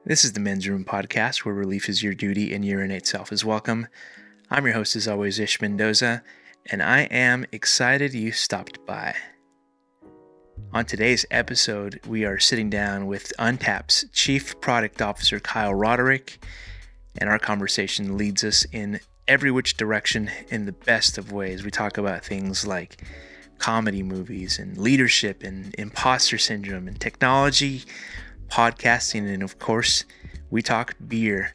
This is the Men's Room Podcast, where relief is your duty and your innate self is welcome. I'm your host, as always, Ish Mendoza, and I am excited you stopped by. On today's episode, we are sitting down with Untap's Chief Product Officer, Kyle Roderick, and our conversation leads us in every which direction in the best of ways. We talk about things like comedy movies and leadership and imposter syndrome and technology, podcasting, and of course, we talk beer.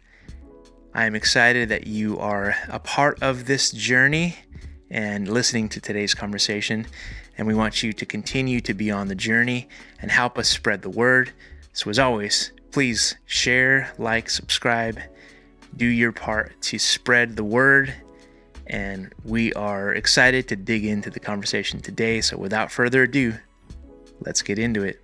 I am excited that you are a part of this journey and listening to today's conversation, and we want you to continue to be on the journey and help us spread the word. So as always, please share, like, subscribe, do your part to spread the word, and we are excited to dig into the conversation today. So without further ado, let's get into it.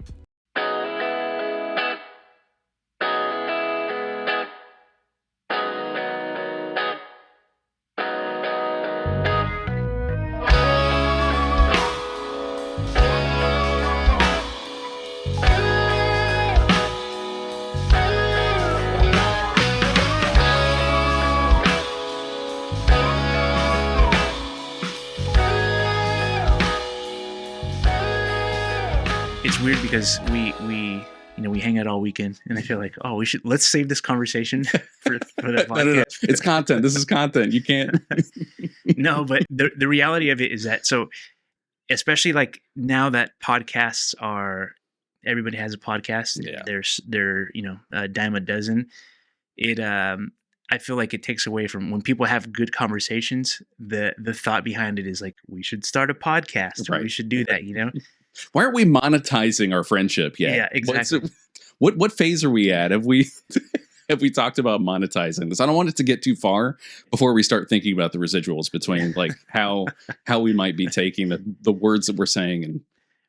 It's weird because we hang out all weekend, and I feel like, let's save this conversation for the podcast. No. It's content. This is content. You can't. No, but the reality of it is that, so especially like now that podcasts are, everybody has a podcast. Yeah. They're a dime a dozen. I feel like it takes away from when people have good conversations. The thought behind it is like, we should start a podcast, or Right. we should do that. Why aren't we monetizing our friendship yet? Yeah, exactly. What phase are we at? Have we talked about monetizing this? I don't want it to get too far before we start thinking about the residuals between like how we might be taking the words that we're saying and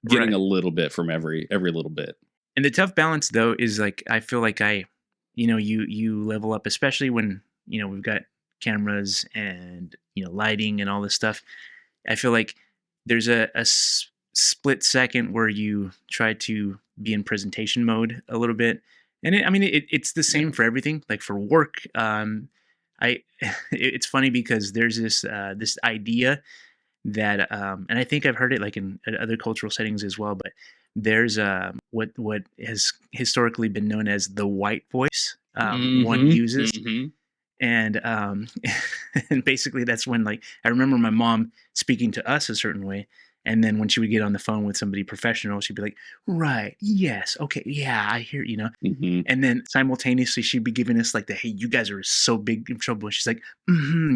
getting Right. a little bit from every little bit. And the tough balance though is like, I feel like you level up, especially when, we've got cameras and, lighting and all this stuff. I feel like there's a split second where you try to be in presentation mode a little bit. And it's the same for everything. Like for work, it's funny because there's this idea that, and I think I've heard it like in other cultural settings as well, but there's what has historically been known as the white voice one uses. Mm-hmm. And and basically that's when, like, I remember my mom speaking to us a certain way, and then when she would get on the phone with somebody professional, she'd be like, right, yes, okay, yeah, I hear, Mm-hmm. and then simultaneously she'd be giving us like the, hey, you guys are so big in trouble. And she's like,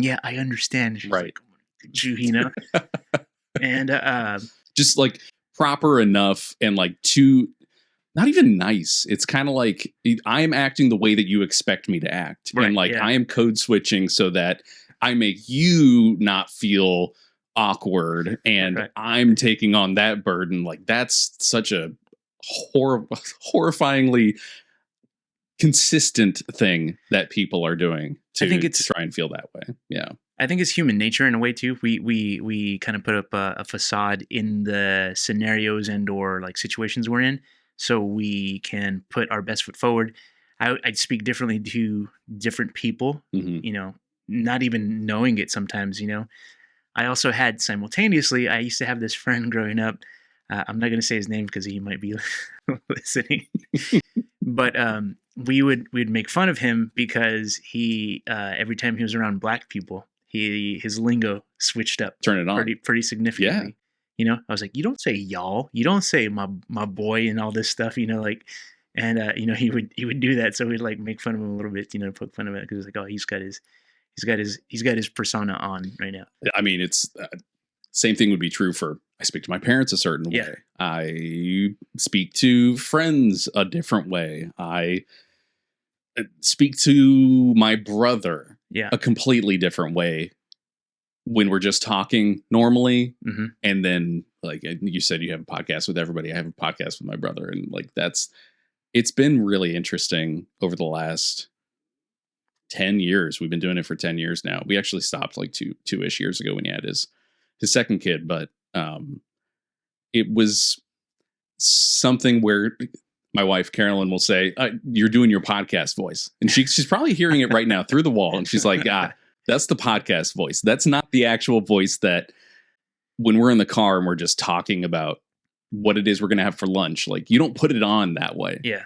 yeah, I understand. And she's Right. like, and Just like proper enough and like too, not even nice. It's kind of like I'm acting the way that you expect me to act. Right, And like yeah. I am code switching so that I make you not feel awkward, and Right. I'm taking on that burden. Like that's such a horrifyingly consistent thing that people are doing to, I think to it's- try and feel that way. Yeah. I think it's human nature in a way too. We kind of put up a facade in the scenarios and or like situations we're in, so we can put our best foot forward. I'd speak differently to different people, Mm-hmm. Not even knowing it sometimes. I also had simultaneously, I used to have this friend growing up. I'm not going to say his name because he might be listening, but we'd make fun of him because he every time he was around black people, his lingo switched up Turn it on. pretty significantly. I was like, you don't say y'all, you don't say my boy and all this stuff, and he would do that. So we'd like make fun of him a little bit, poke fun of it because it's like, oh, he's got his persona on right now. I mean, it's same thing would be true for, I speak to my parents a certain Yeah. way. I speak to friends a different way. I speak to my brother Yeah. a completely different way when we're just talking normally. Mm-hmm. And then, like you said, you have a podcast with everybody. I have a podcast with my brother. And like, it's been really interesting over the last 10 years. We've been doing it for 10 years now. We actually stopped like two-ish years ago when he had his second kid. But it was something where my wife Carolyn will say, "You're doing your podcast voice," and she's probably hearing it right now through the wall, and she's like, that's the podcast voice. That's not the actual voice that when we're in the car and we're just talking about what it is we're going to have for lunch. Like, you don't put it on that way. Yeah.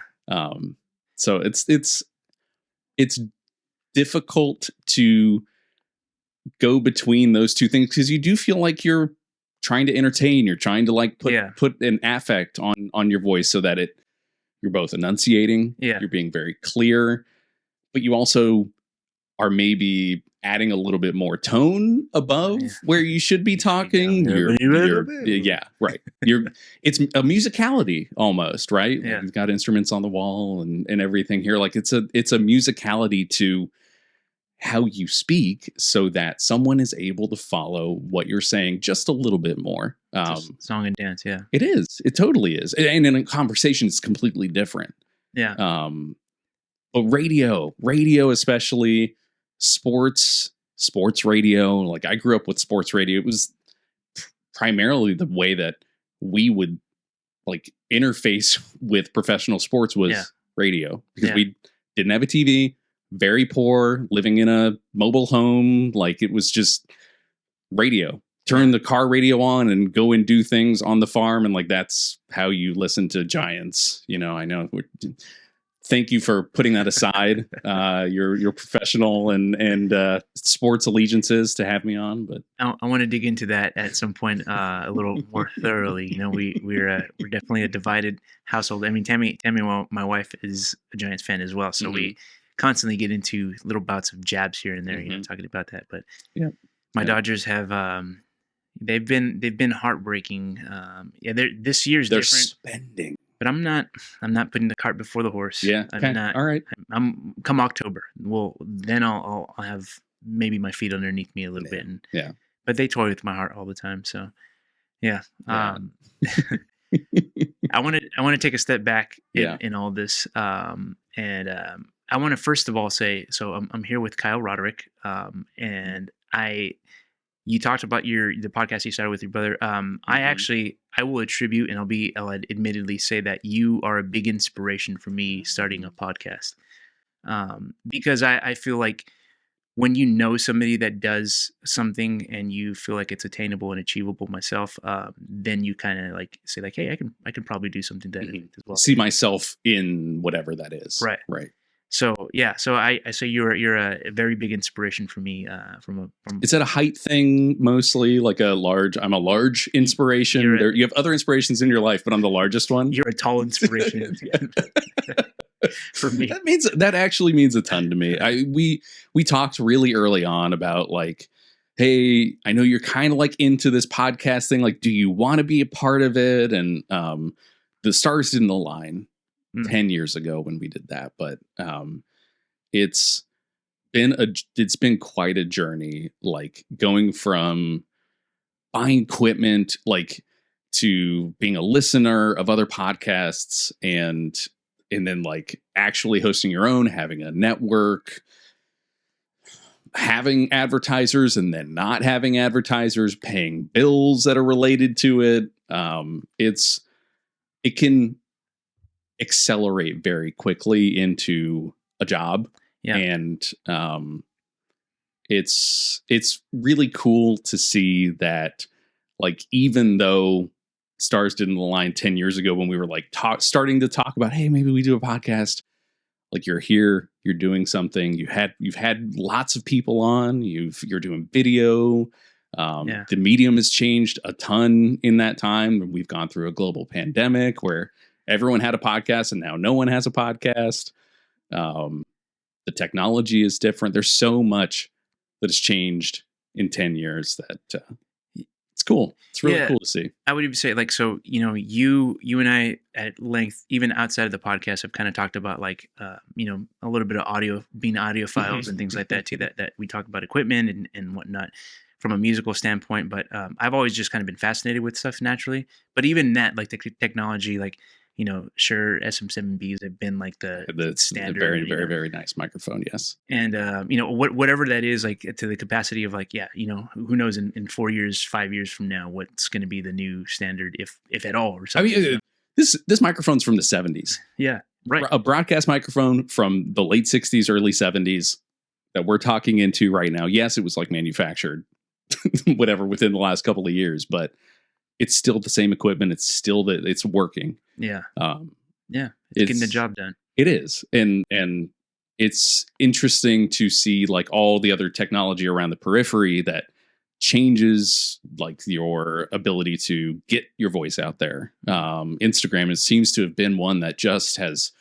So it's difficult to go between those two things because you do feel like you're trying to entertain. You're trying to like put an affect on your voice so that you're both enunciating. Yeah. You're being very clear, but you also are maybe adding a little bit more tone above where you should be talking. Yeah, right. It's a musicality almost, right? Yeah. Like, you've got instruments on the wall and everything here. Like it's a musicality to how you speak so that someone is able to follow what you're saying just a little bit more. Song and dance. Yeah, it is. It totally is. And in a conversation, it's completely different. Yeah. But radio especially, sports radio, like I grew up with sports radio. It was primarily the way that we would like interface with professional sports was radio, because we didn't have a TV, very poor, living in a mobile home. Like, it was just radio. Turn the car radio on and go and do things on the farm, and like that's how you listen to Giants. You know, I know. Thank you for putting that aside, your professional and sports allegiances to have me on. But I want to dig into that at some point a little more thoroughly. You know, we're definitely a divided household. I mean, Tammy, my wife is a Giants fan as well, so we constantly get into little bouts of jabs here and there. You know, talking about that. But my Dodgers have they've been heartbreaking. This year's they're different. Spending. But I'm not putting the cart before the horse. Yeah. I'm not. All right. I'm come October. Well, then I'll have maybe my feet underneath me a little bit. And, but they toy with my heart all the time. So, I want to take a step back in all this. I want to first of all say, so I'm here with Kyle Roderick. And you talked about the podcast you started with your brother. I will attribute, and I'll admittedly say that you are a big inspiration for me starting a podcast. Because I feel like when you know somebody that does something and you feel like it's attainable and achievable myself, then you kind of like say like, hey, I can probably do something that as well. See myself in whatever that is. Right. So I say you're a very big inspiration for me. From is that a height thing mostly? Like I'm a large inspiration. You have other inspirations in your life, but I'm the largest one. You're a tall inspiration for me. That actually means a ton to me. We talked really early on about like, hey, I know you're kind of like into this podcast thing. Like, do you want to be a part of it? And the stars didn't align 10 years ago when we did that, but it's been quite a journey, like going from buying equipment like to being a listener of other podcasts and then like actually hosting your own, having a network, having advertisers and then not having advertisers, paying bills that are related to it. It can accelerate very quickly into a job. And it's really cool to see that, like, even though stars didn't align 10 years ago when we were like starting to talk about, hey, maybe we do a podcast, like, you're here, you're doing something, you've had lots of people on, you're doing video. The medium has changed a ton in that time. We've gone through a global pandemic where everyone had a podcast and now no one has a podcast. The technology is different. There's so much that has changed in 10 years that it's cool. It's really cool to see. I would even say, like, so, you know, you and I at length, even outside of the podcast, have kind of talked about like, you know, a little bit of audio, being audiophiles and things like that too, that we talk about equipment and whatnot from a musical standpoint. But I've always just kind of been fascinated with stuff naturally. But even that, like the technology, like, you know, sure, SM7Bs have been like the standard. Very, very, very nice microphone, yes. And, you know, whatever that is, like, to the capacity of, like, you know, who knows in 4 years, 5 years from now, what's going to be the new standard, if at all, or something. I mean, This microphone's from the 70s. Yeah. Right. A broadcast microphone from the late 60s, early 70s that we're talking into right now. Yes, it was like manufactured, whatever, within the last couple of years, but it's still the same equipment. It's still that it's working. Yeah. It's getting the job done. It is. And it's interesting to see like all the other technology around the periphery that changes like your ability to get your voice out there. Instagram, it seems to have been one that just has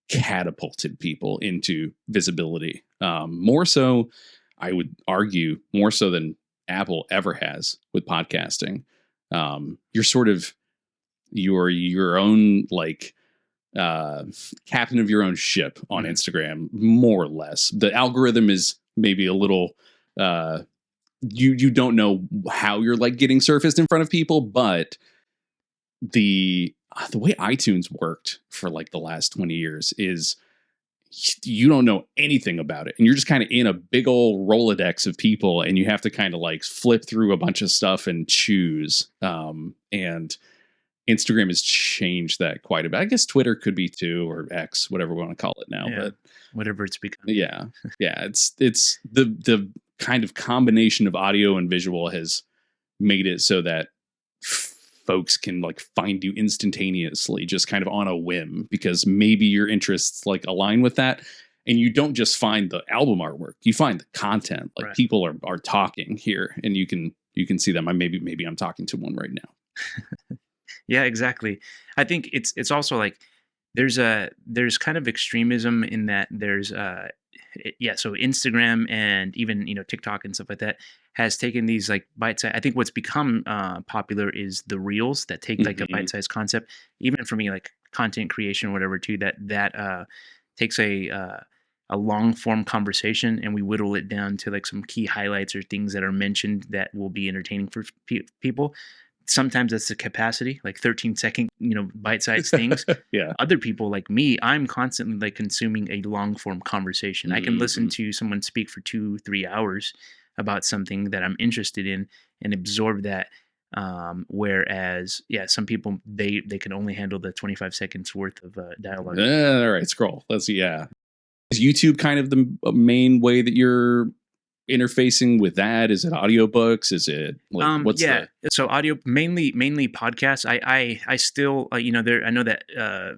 catapulted people into visibility. More so, I would argue, more so than Apple ever has with podcasting. You're sort of your own like captain of your own ship on Instagram, more or less. The algorithm is maybe a little you don't know how you're like getting surfaced in front of people, but the way iTunes worked for like the last 20 years is you don't know anything about it, and you're just kind of in a big old Rolodex of people, and you have to kind of like flip through a bunch of stuff and choose. And Instagram has changed that quite a bit. I guess Twitter could be too, or X, whatever we want to call it now. But whatever it's become. Yeah. It's the kind of combination of audio and visual has made it so that folks can like find you instantaneously, just kind of on a whim, because maybe your interests like align with that. And you don't just find the album artwork, you find the content. Like people are talking here, and you can see them. Maybe I'm talking to one right now. Yeah, exactly. I think it's also like there's kind of extremism in that there's so Instagram and even TikTok and stuff like that has taken these like bite-sized. I think what's become popular is the reels that take like a bite-sized concept. Even for me, like content creation or whatever too, that takes a long form conversation and we whittle it down to like some key highlights or things that are mentioned that will be entertaining for people. Sometimes that's the capacity, like 13-second, bite-sized things. Yeah. Other people like me, I'm constantly like consuming a long-form conversation. I can listen to someone speak for 2-3 hours about something that I'm interested in and absorb that. Whereas, some people they can only handle the 25 seconds worth of dialogue. All right, scroll. Let's see. Yeah. Is YouTube kind of the main way that you're interfacing with that? Is it audiobooks? Is it like, so audio, mainly podcasts. I still I know that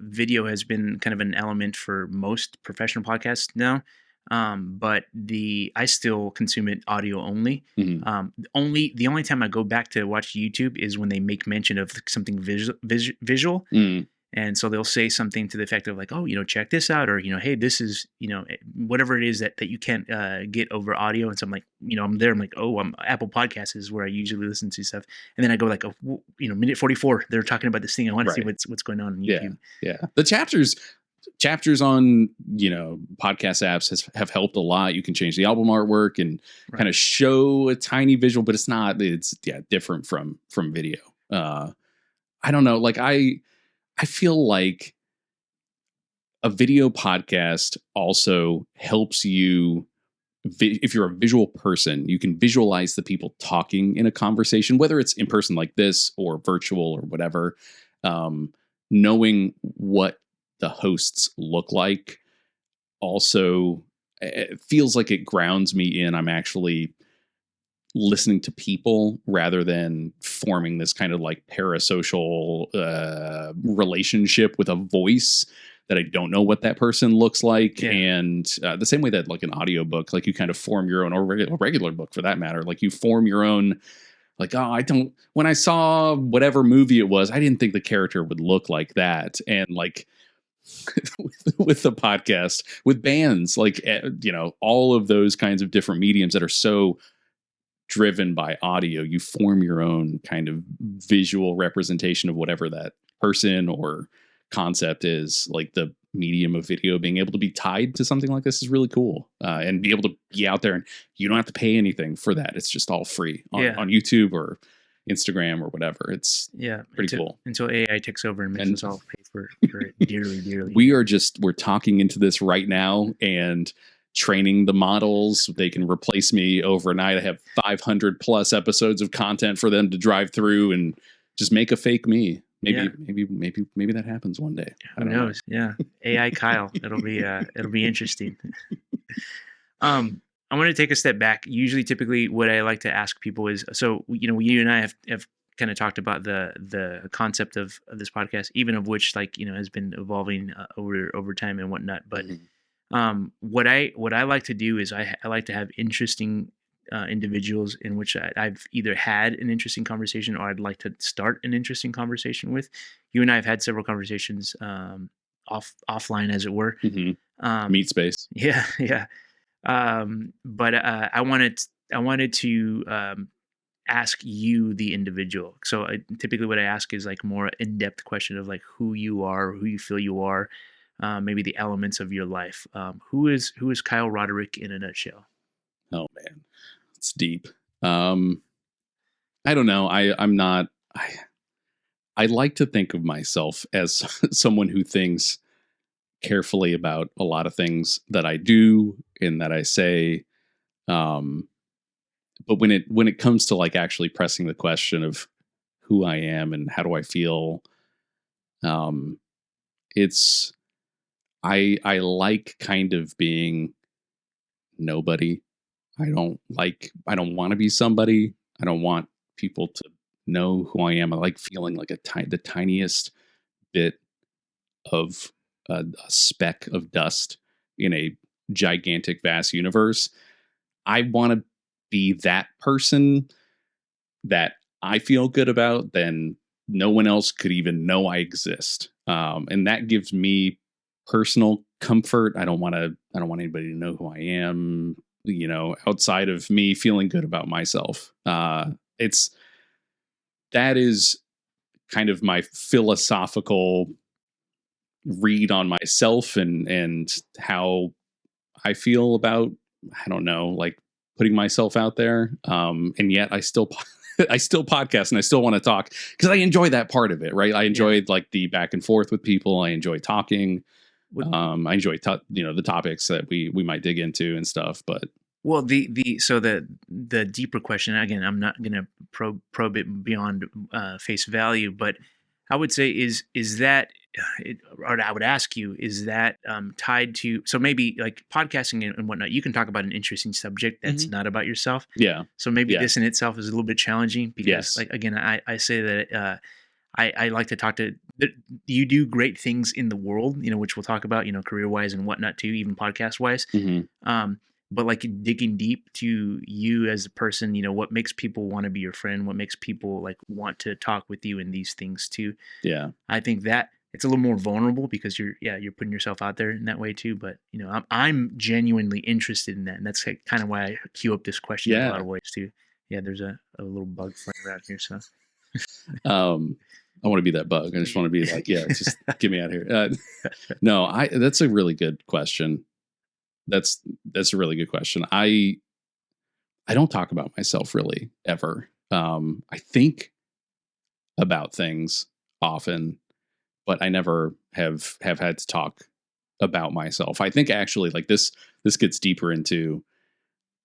video has been kind of an element for most professional podcasts now, but I still consume it audio only. The only time I go back to watch YouTube is when they make mention of something visual. And so they'll say something to the effect of like, oh, check this out, or, hey, this is, whatever it is that you can't get over audio. And so I'm like, I'm there. I'm like, oh, Apple Podcasts is where I usually listen to stuff. And then I go like, minute 44, they're talking about this thing. I want to see what's going on YouTube. Yeah. The chapters on, podcast apps have helped a lot. You can change the album artwork and kind of show a tiny visual, but it's different from video. I don't know. Like I feel like a video podcast also helps you. If you're a visual person, you can visualize the people talking in a conversation, whether it's in person like this or virtual or whatever. Knowing what the hosts look like also, it feels like it grounds me in I'm actually listening to people rather than forming this kind of like parasocial relationship with a voice that I don't know what that person looks like. And the same way that like an audiobook, like you kind of form your own, or a regular book for that matter, like you form your own, like, when I saw whatever movie it was, I didn't think the character would look like that. And like with the podcast, with bands, like, all of those kinds of different mediums that are so driven by audio, you form your own kind of visual representation of whatever that person or concept is. Like the medium of video being able to be tied to something like this is really cool, and be able to be out there and you don't have to pay anything for that. It's just all free on YouTube or Instagram or whatever. It's pretty cool until AI takes over and makes us all pay for it dearly. We're talking into this right now and training the models. They can replace me overnight. I have 500 plus episodes of content for them to drive through and just make a fake me. Maybe that happens one day. Who knows? Yeah. AI Kyle. It'll be interesting. I want to take a step back. Usually, typically, what I like to ask people is, so, you and I have kind of talked about the concept of this podcast, even of which, like, has been evolving over time and whatnot. But what I like to do is I like to have interesting individuals in which I've either had an interesting conversation or I'd like to start an interesting conversation with. You and I have had several conversations offline, as it were. Meet space. Yeah, yeah. But I wanted to ask you, the individual. So typically what I ask is like more in-depth question of like who you are, who you feel you are, maybe the elements of your life. Who is Kyle Roderick in a nutshell? Oh man, it's deep. I don't know. I like to think of myself as someone who thinks carefully about a lot of things that I do and that I say. But when it comes to like actually pressing the question of who I am and how do I feel, it's I like kind of being nobody. I don't want to be somebody. I don't want people to know who I am. I like feeling like the tiniest bit of a speck of dust in a gigantic, vast universe. I want to be that person that I feel good about, then no one else could even know I exist. And that gives me personal comfort. I don't want anybody to know who I am, outside of me feeling good about myself. That is kind of my philosophical read on myself and how I feel about, I don't know, like putting myself out there. And yet I still podcast and I still want to talk because I enjoy that part of it. Right. I enjoyed like the back and forth with people. I enjoy talking. I enjoy, the topics that we might dig into and stuff, but. Well, the deeper question, again, I'm not going to probe it beyond face value, but I would say is that, or I would ask you, is that tied to, so maybe like podcasting and whatnot, you can talk about an interesting subject that's not about yourself. Yeah. So maybe this in itself is a little bit challenging because, like, again, I say that I like to talk to, you do great things in the world, which we'll talk about, career wise and whatnot too, even podcast wise. But like digging deep to you as a person, what makes people want to be your friend, what makes people like want to talk with you in these things too. Yeah. I think that it's a little more vulnerable because you're putting yourself out there in that way too. But I'm genuinely interested in that, and that's like kind of why I queue up this question in a lot of ways too. Yeah, there's a little bug flying around here, so. I want to be that bug. I just want to be like, just get me out of here. No, that's a really good question. That's a really good question. I don't talk about myself really ever. I think about things often, but I never have had to talk about myself. I think actually like this gets deeper into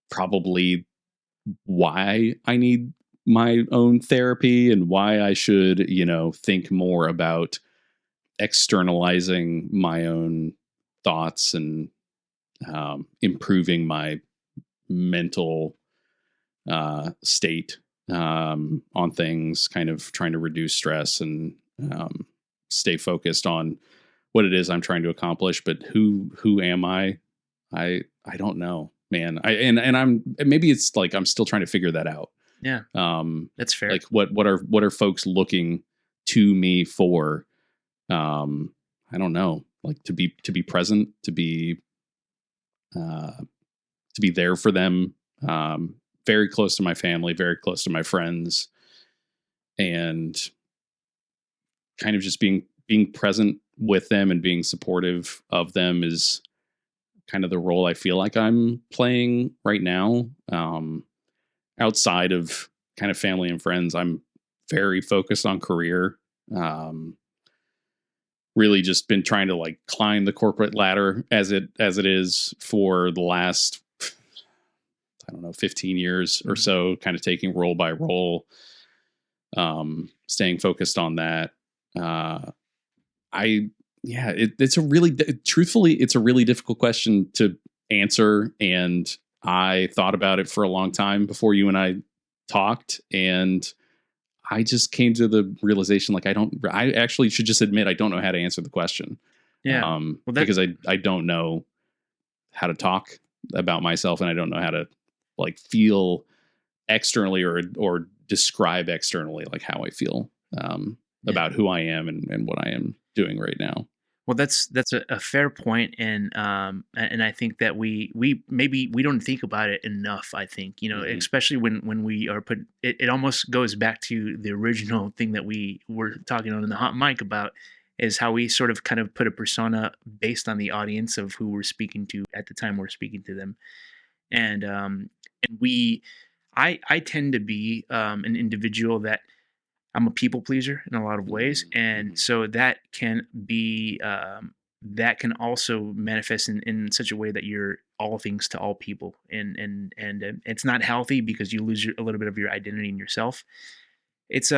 probably why I need my own therapy and why I should, think more about externalizing my own thoughts and improving my mental state on things, kind of trying to reduce stress and stay focused on what it is I'm trying to accomplish. But who am I? I don't know, man. And I'm, maybe it's like I'm still trying to figure that out. Yeah. That's fair. Like what are folks looking to me for? I don't know, like to be present, to be there for them, very close to my family, very close to my friends, and kind of just being present with them and being supportive of them is kind of the role I feel like I'm playing right now. Outside of kind of family and friends, I'm very focused on career. Really just been trying to like climb the corporate ladder as it is for the last, I don't know, 15 years or so, kind of taking role by role, staying focused on that. I yeah, it's a really truthfully, it's a really difficult question to answer, and I thought about it for a long time before you and I talked, and I just came to the realization like I actually should just admit I don't know how to answer the question. Yeah. Well, that Because I don't know how to talk about myself, and I don't know how to like feel externally or describe externally like how I feel yeah. about who I am and what I am doing right now. Well, that's a fair point, and I think that we maybe we don't think about it enough. I think, Mhm. especially when we are put, it almost goes back to the original thing that we were talking on in the hot mic about, is how we sort of kind of put a persona based on the audience of who we're speaking to at the time we're speaking to them, and I tend to be an individual that I'm a people pleaser in a lot of ways, and Mhm. so that can be that can also manifest in such a way that you're all things to all people, and it's not healthy because you lose a little bit of your identity in yourself. It's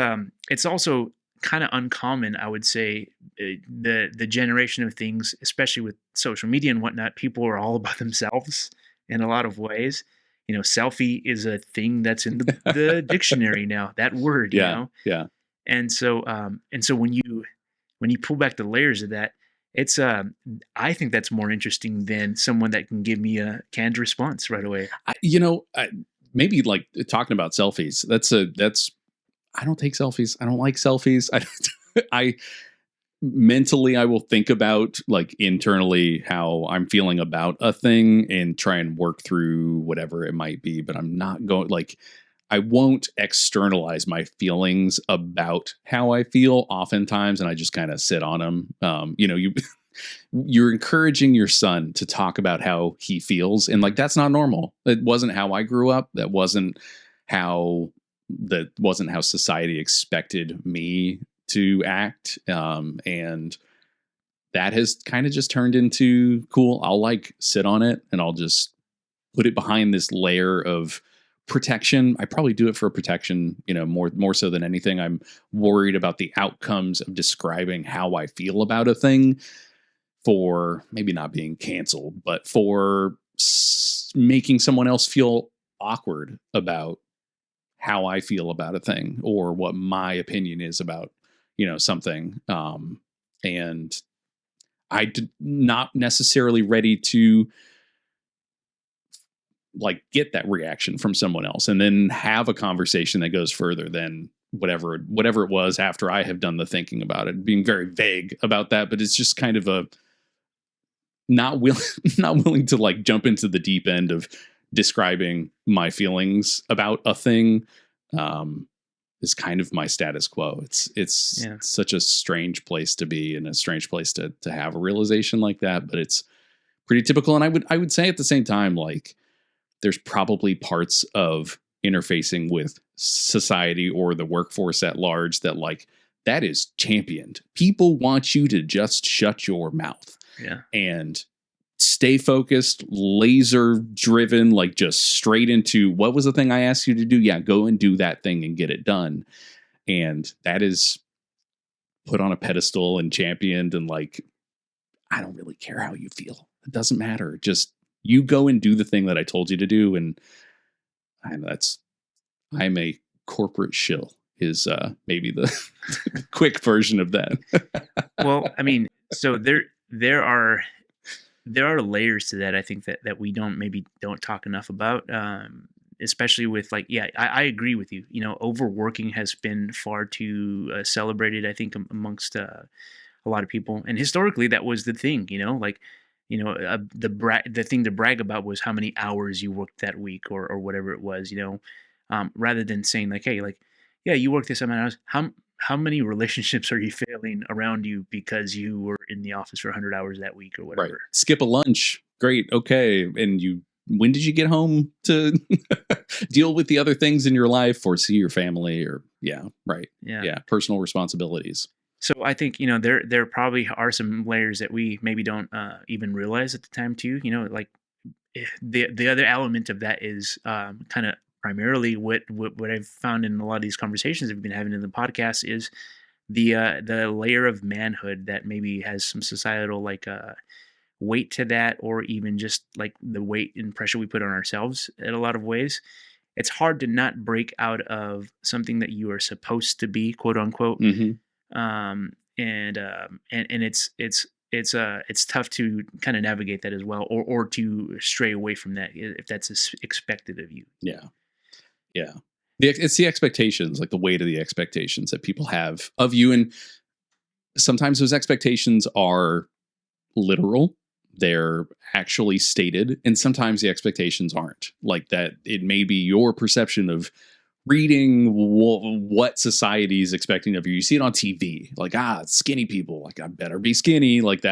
also kind of uncommon, I would say, the generation of things, especially with social media and whatnot. People are all about themselves in a lot of ways. Selfie is a thing that's in the dictionary now. That word, Yeah, yeah. and so when you pull back the layers of that, it's I think that's more interesting than someone that can give me a canned response right away. Maybe like talking about selfies. That's I don't take selfies. I don't like selfies. I mentally I will think about like internally how I'm feeling about a thing and try and work through whatever it might be, but I'm not going like I won't externalize my feelings about how I feel oftentimes, and I just kind of sit on them. You're encouraging your son to talk about how he feels, and like that's not normal. It wasn't how I grew up. How that wasn't how society expected me to act. And that has kind of just turned into cool. I'll like sit on it and I'll just put it behind this layer of protection. I probably do it for protection, more so than anything. I'm worried about the outcomes of describing how I feel about a thing for maybe not being canceled, but for making someone else feel awkward about how I feel about a thing or what my opinion is about, something. And not necessarily ready to like get that reaction from someone else and then have a conversation that goes further than whatever it was after I have done the thinking about it, being very vague about that. But it's just kind of a not willing not willing to like jump into the deep end of describing my feelings about a thing. Um, is kind of my status quo. It's Yeah. such a strange place to be and a strange place to have a realization like that, but it's pretty typical. And I would say at the same time, like there's probably parts of interfacing with society or the workforce at large that like that is championed. People want you to just shut your mouth Yeah. and stay focused, laser driven, like just straight into what was the thing I asked you to do? Yeah, go and do that thing and get it done. And that is put on a pedestal and championed and like I don't really care how you feel. It doesn't matter. Just you go and do the thing that I told you to do. And that's I'm a corporate shill is maybe the quick version of that. Well, I mean, so there are layers to that. I think that we don't talk enough about, especially with like, yeah, I agree with you. Overworking has been far too celebrated, I think, amongst a lot of people, and historically that was the thing. Like, the thing to brag about was how many hours you worked that week, or whatever it was. Rather than saying like, hey, like, yeah, you worked this amount of hours. How many relationships are you failing around you because you were in the office for 100 hours that week or Right. whatever? Skip a lunch. Great. Okay. And when did you get home to deal with the other things in your life or see your family or, yeah, right. Yeah. Yeah. Personal responsibilities. So I think, there probably are some layers that we maybe don't even realize at the time too. Like, the other element of that is kind of primarily what I've found in a lot of these conversations that we've been having in the podcast is the layer of manhood that maybe has some societal like weight to that, or even just like the weight and pressure we put on ourselves in a lot of ways. It's hard to not break out of something that you are supposed to be, quote unquote. Mm-hmm. And it's tough to kind of navigate that as well, or to stray away from that if that's expected of you. Yeah. Yeah. It's the expectations, like the weight of the expectations that people have of you. And sometimes those expectations are literal. They're actually stated. And sometimes the expectations aren't, like that. It may be your perception of reading what society is expecting of you. You see it on TV, like, skinny people, like, I better be skinny. Like,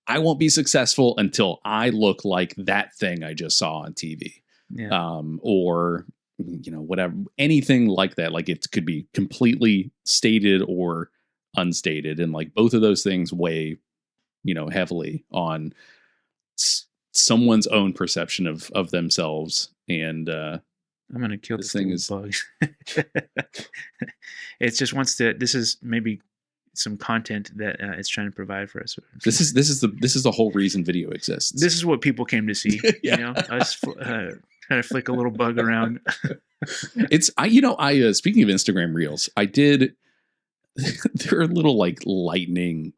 I won't be successful until I look like that thing I just saw on TV. Yeah. Or, whatever, anything like that. Like, it could be completely stated or unstated. And like both of those things weigh, heavily on someone's own perception of themselves. And I'm gonna kill this this thing little is bug. It just wants to. This is maybe some content that it's trying to provide for us. this is the whole reason video exists. This is what people came to see. Yeah. Us kind of flick a little bug around. I speaking of Instagram Reels, I did. There are little like lightning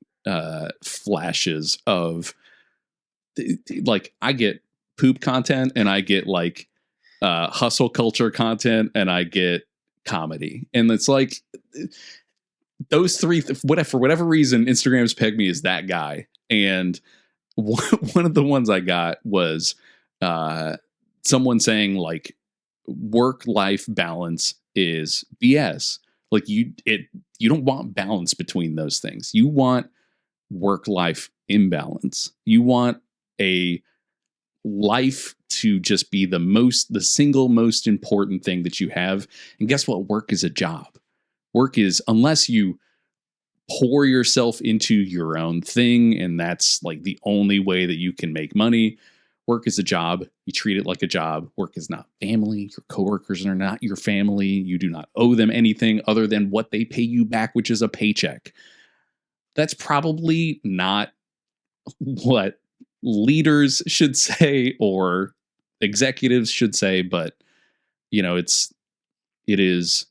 flashes of like, I get poop content, and I get like hustle culture content, and I get comedy, and it's like those three. For whatever reason, Instagram's pegged me as that guy. And one of the ones I got was someone saying like, work-life balance is BS. Like, you don't want balance between those things. You want work-life imbalance. You want a life to just be the single most important thing that you have. And guess what? Work is a job. Work is, unless you pour yourself into your own thing, and that's like the only way that you can make money. Work is a job. You treat it like a job. Work is not family. Your coworkers are not your family. You do not owe them anything other than what they pay you back, which is a paycheck. That's probably not what leaders should say or executives should say, but it is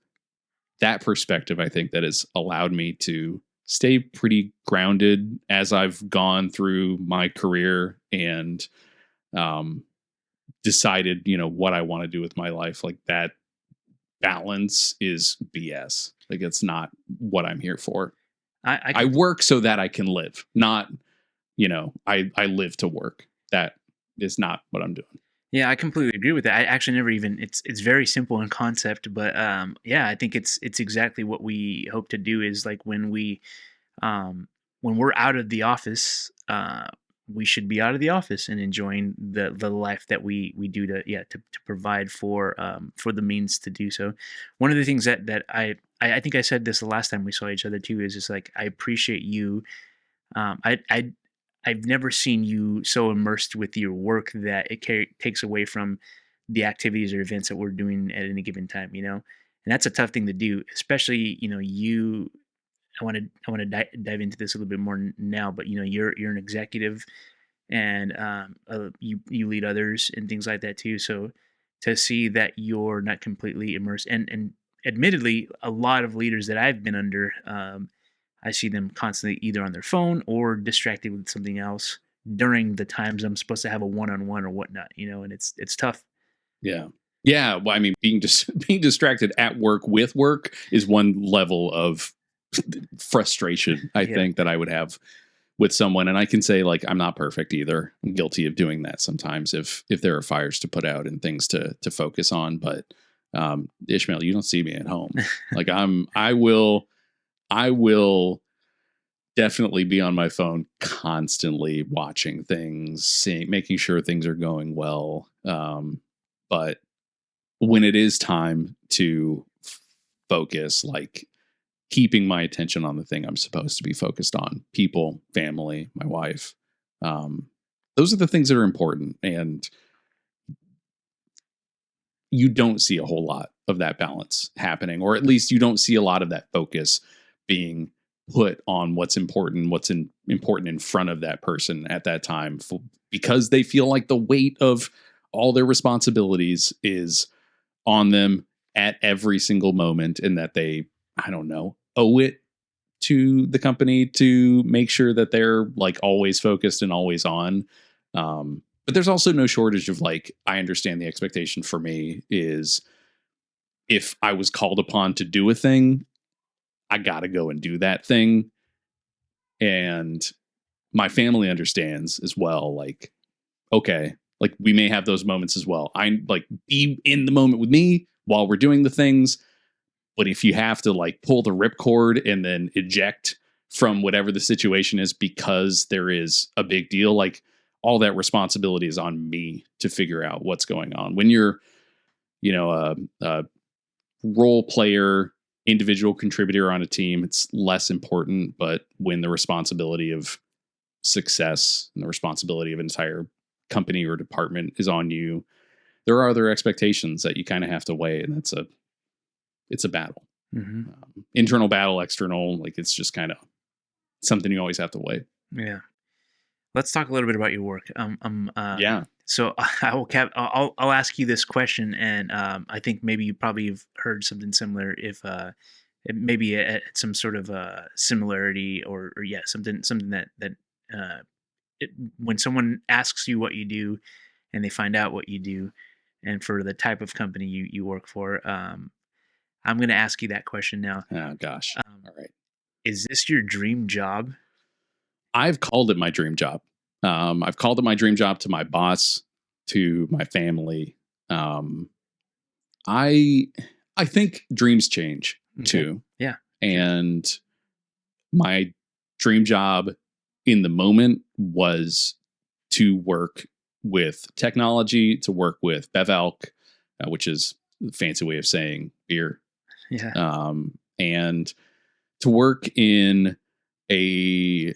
that perspective, I think, that has allowed me to stay pretty grounded as I've gone through my career and decided, what I want to do with my life. Like, that balance is BS. Like, it's not what I'm here for. I work so that I can live, not, I live to work. That is not what I'm doing. Yeah, I completely agree with that. I actually never even. It's very simple in concept, but yeah, I think it's exactly what we hope to do. Is like when we're out of the office, we should be out of the office and enjoying the life that we do to provide for the means to do so. One of the things that I think I said this the last time we saw each other too, is just like, I appreciate you. I've never seen you so immersed with your work that it takes away from the activities or events that we're doing at any given time, and that's a tough thing to do, especially, I want to dive into this a little bit more now, but you're an executive, and you lead others and things like that too. So to see that you're not completely immersed, and admittedly, a lot of leaders that I've been under, I see them constantly either on their phone or distracted with something else during the times I'm supposed to have a one-on-one or whatnot, and it's tough. Yeah. Yeah. Well, I mean, being distracted at work with work is one level of frustration, I think, that I would have with someone. And I can say, like, I'm not perfect either. I'm guilty of doing that sometimes if there are fires to put out and things to focus on. But Ishmael, you don't see me at home. Like, I will definitely be on my phone constantly, watching things, making sure things are going well. But when it is time to focus, like, keeping my attention on the thing I'm supposed to be focused on, people, family, my wife, those are the things that are important. And you don't see a whole lot of that balance happening, or at least you don't see a lot of that focus being put on what's important in front of that person at that time, because they feel like the weight of all their responsibilities is on them at every single moment, and that they, I don't know, owe it to the company to make sure that they're like always focused and always on. But there's also no shortage of like, I understand the expectation for me is, if I was called upon to do a thing, I got to go and do that thing. And my family understands as well. Like, okay, like we may have those moments as well. I like be in the moment with me while we're doing the things. But if you have to like pull the ripcord and then eject from whatever the situation is because there is a big deal, like all that responsibility is on me to figure out what's going on. When you're, a role player, individual contributor on a team, it's less important. But when the responsibility of success and the responsibility of an entire company or department is on you, there are other expectations that you kind of have to weigh, and it's a battle. Mm-hmm. Internal battle, external, like it's just kind of something you always have to weigh. Yeah. Let's talk a little bit about your work. Yeah. So I'll ask you this question, and I think maybe you probably have heard something similar. If maybe at some sort of similarity, or yeah, something that when someone asks you what you do, and they find out what you do, and for the type of company you work for, I'm going to ask you that question now. Oh gosh. All right. Is this your dream job? I've called it my dream job. I've called it my dream job to my boss, to my family. I think dreams change too. Yeah. And my dream job in the moment was to work with technology, to work with Bev Alc, which is a fancy way of saying beer. Yeah. And to work in a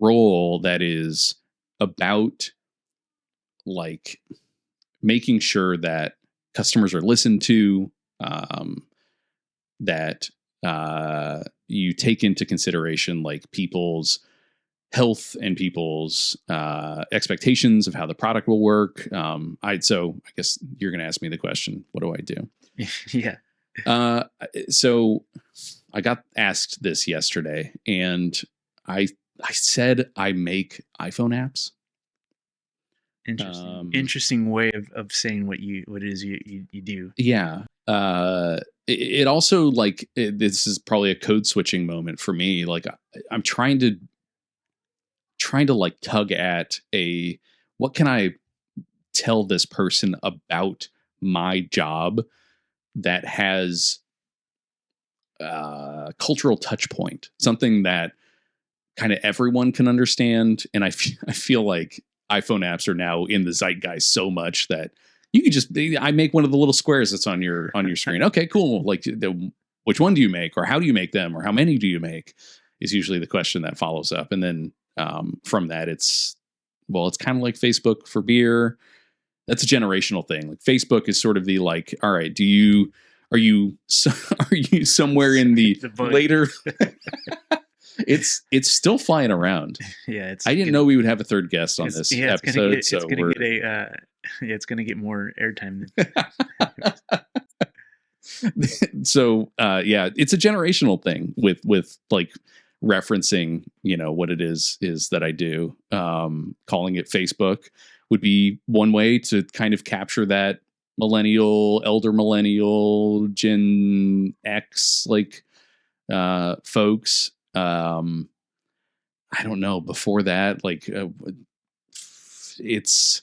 role that is about like making sure that customers are listened to, that you take into consideration like people's health and people's expectations of how the product will work. So I guess you're going to ask me the question, what do I do? Yeah. So I got asked this yesterday, and I said I make iPhone apps. Interesting way of saying what it is you do. Yeah. It also like this is probably a code switching moment for me. Like I'm trying to like tug at what can I tell this person about my job that has cultural touch point, something that kind of everyone can understand. And I feel like iPhone apps are now in the zeitgeist so much that you can just, I make one of the little squares that's on your screen. Okay, cool. Like which one do you make, or how do you make them, or how many do you make is usually the question that follows up. And then from that, it's kind of like Facebook for beer. That's a generational thing. Like Facebook is sort of the like, all right, are you somewhere in the later? It's still flying around. Yeah, I didn't know we would have a third guest on this episode. It's gonna get more airtime. So it's a generational thing with like referencing, what it is that I do. Calling it Facebook would be one way to kind of capture that millennial, elder millennial, Gen X, like folks. I don't know. Before that, like it's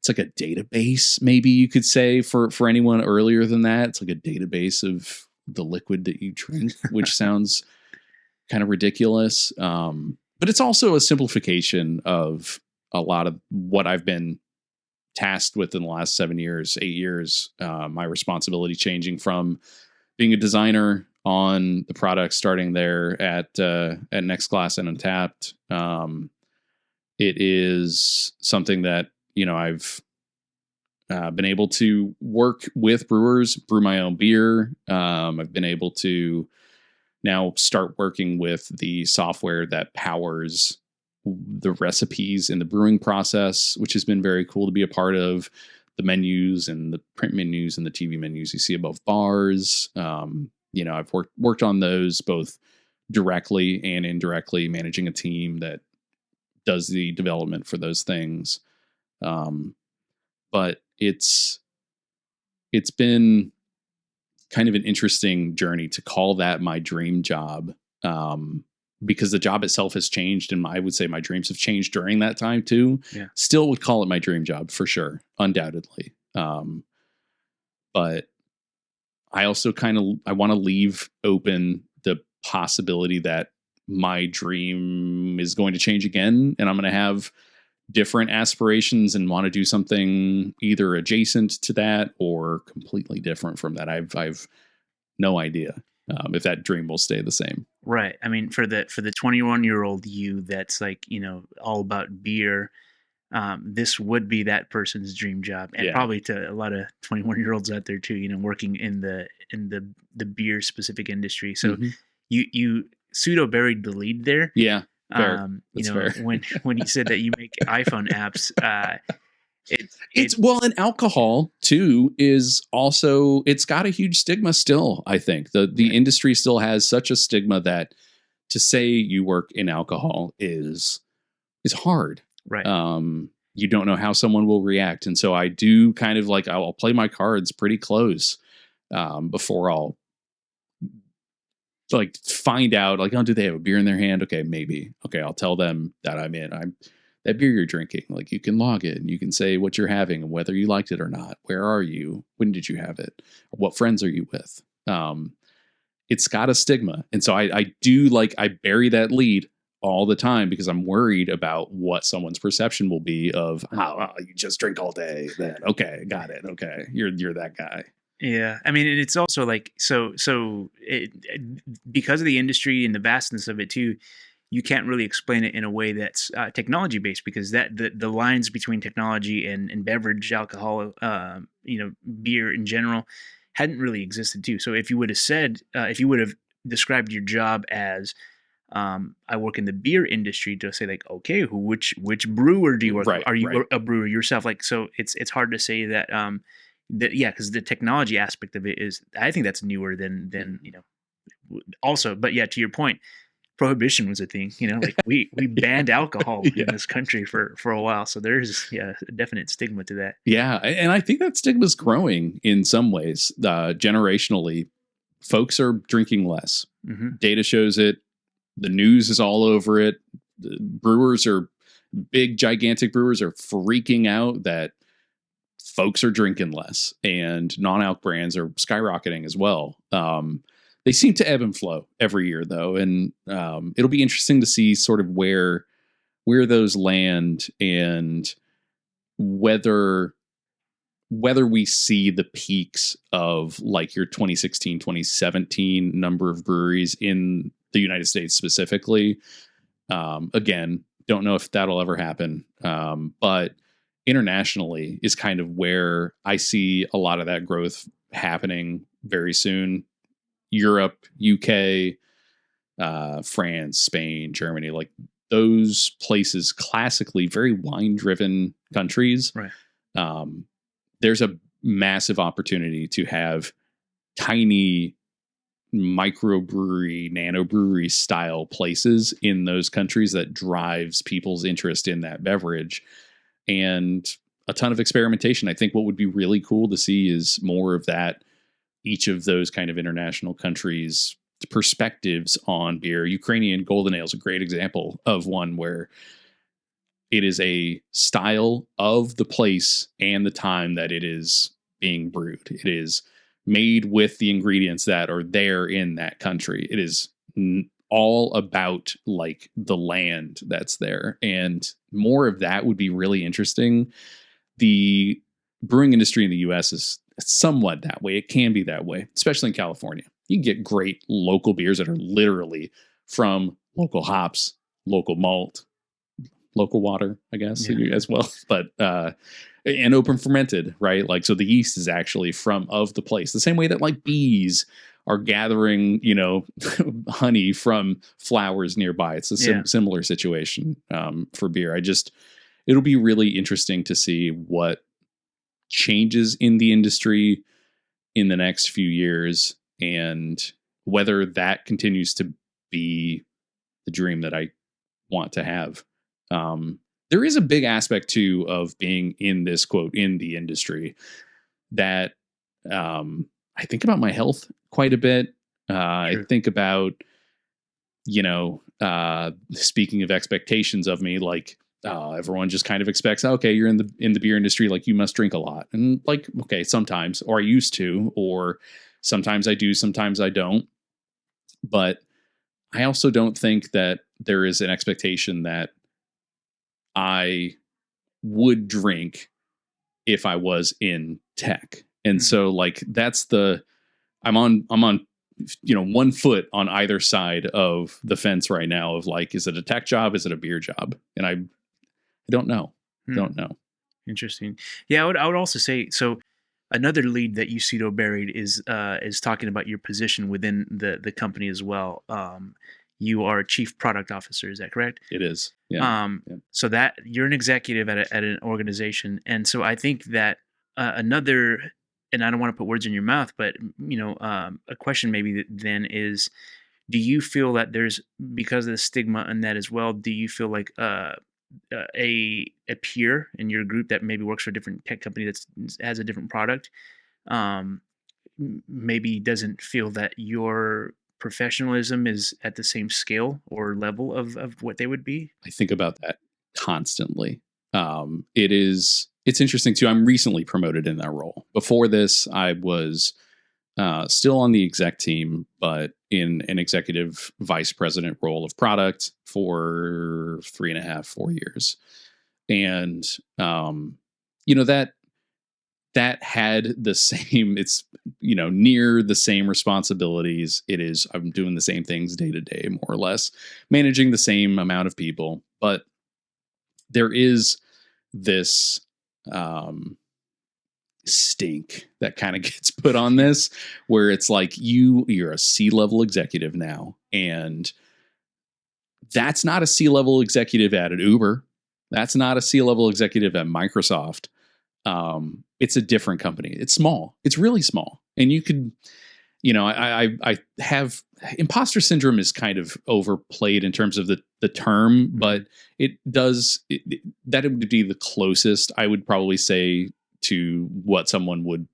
like a database, maybe you could say, for anyone earlier than that. It's like a database of the liquid that you drink, which sounds kind of ridiculous. But it's also a simplification of a lot of what I've been tasked with in the last 8 years. My responsibility changing from being a designer on the product, starting there at Next Glass and Untapped. It is something that, I've been able to work with brewers, brew my own beer. I've been able to now start working with the software that powers the recipes in the brewing process, which has been very cool to be a part of. The menus and the print menus and the TV menus you see above bars. I've worked on those both directly and indirectly, managing a team that does the development for those things. But it's been kind of an interesting journey to call that my dream job, because the job itself has changed, and I would say my dreams have changed during that time too. Yeah. Still would call it my dream job for sure, undoubtedly. But I also I want to leave open the possibility that my dream is going to change again, and I'm going to have different aspirations and want to do something either adjacent to that or completely different from that. I've no idea if that dream will stay the same. Right. I mean, for the 21-year-old you that's like, all about beer, this would be that person's dream job, and probably to a lot of 21-year-olds out there too, working in the beer specific industry. So you pseudo buried the lead there. Yeah. Fair. Fair. when you said that you make iPhone apps, it's and alcohol too is also, it's got a huge stigma still. I think the industry still has such a stigma that to say you work in alcohol is hard. Right. You don't know how someone will react. And so I do kind of like, I'll play my cards pretty close before I'll like find out like, oh, do they have a beer in their hand? Okay, maybe. Okay, I'll tell them that I'm that beer you're drinking. Like you can log it and you can say what you're having and whether you liked it or not. Where are you? When did you have it? What friends are you with? It's got a stigma. And so I do like, I bury that lead all the time because I'm worried about what someone's perception will be of how you just drink all day. Then okay, got it. Okay, you're that guy. Yeah, I mean, and it's also like because of the industry and the vastness of it too, you can't really explain it in a way that's technology based, because that the lines between technology and beverage, alcohol, beer in general, hadn't really existed too. So if you would have described your job as I work in the beer industry, to say like, okay, which brewer do you work with? Are you a brewer yourself? Like, so it's hard to say that because the technology aspect of it is, I think that's newer than also. But yeah, to your point, prohibition was a thing. Like we banned alcohol in this country for a while, so there's a definite stigma to that. Yeah, and I think that stigma is growing in some ways. Generationally, folks are drinking less. Mm-hmm. Data shows it. The news is all over it. The brewers are big, gigantic brewers are freaking out that folks are drinking less, and non-alc brands are skyrocketing as well. They seem to ebb and flow every year though. And it'll be interesting to see sort of where those land and whether we see the peaks of like your 2016, 2017 number of breweries in the United States specifically. Again, don't know if that'll ever happen. But internationally is kind of where I see a lot of that growth happening very soon. Europe, UK, France, Spain, Germany, like those places, classically very wine-driven countries. Right. There's a massive opportunity to have tiny microbrewery, nanobrewery style places in those countries that drives people's interest in that beverage, and a ton of experimentation. I think what would be really cool to see is more of that, each of those kind of international countries' perspectives on beer. Ukrainian Golden Ale is a great example of one where it is a style of the place and the time that it is being brewed. It is made with the ingredients that are there in that country. It is all about like the land that's there, and more of that would be really interesting. The brewing industry in the US is somewhat that way. It can be that way, especially in California. You can get great local beers that are literally from local hops, local malt, local water, I guess, as well. But and open fermented, right? Like, so the yeast is actually of the place. The same way that like bees are gathering, honey from flowers nearby. It's a similar situation for beer. It'll be really interesting to see what changes in the industry in the next few years and whether that continues to be the dream that I want to have. There is a big aspect too of being in this quote in the industry that I think about my health quite a bit. Sure. I think about, speaking of expectations of me, like everyone just kind of expects, okay, you're in the beer industry, like you must drink a lot. And like, okay, sometimes, or I used to, or sometimes I do, sometimes I don't. But I also don't think that there is an expectation that I would drink if I was in tech. And so like, I'm on, 1 foot on either side of the fence right now of like, is it a tech job? Is it a beer job? And I don't know. Don't know. Interesting. Yeah. I would also say, so another lead that Ucito buried is talking about your position within the company as well. You are a chief product officer. Is that correct? It is. Yeah. So that you're an executive at an organization. And so I think that another, and I don't want to put words in your mouth, but a question maybe then is, do you feel that there's, because of the stigma on that as well, do you feel like a peer in your group that maybe works for a different tech company that has a different product, maybe doesn't feel that your professionalism is at the same scale or level of what they would be? I think about that constantly. It's interesting too. I'm recently promoted in that role. Before this, I was still on the exec team, but in an executive vice president role of product for 3.5, 4 years. And, that had the same, it's, near the same responsibilities. I'm doing the same things day to day, more or less, managing the same amount of people. But there is this stink that kind of gets put on this, where it's like you're a C-level executive now, and that's not a C-level executive at an Uber. That's not a C-level executive at Microsoft. It's a different company. It's small. It's really small. And you could, I have imposter syndrome is kind of overplayed in terms of the term, but it does, that would be the closest I would probably say to what someone would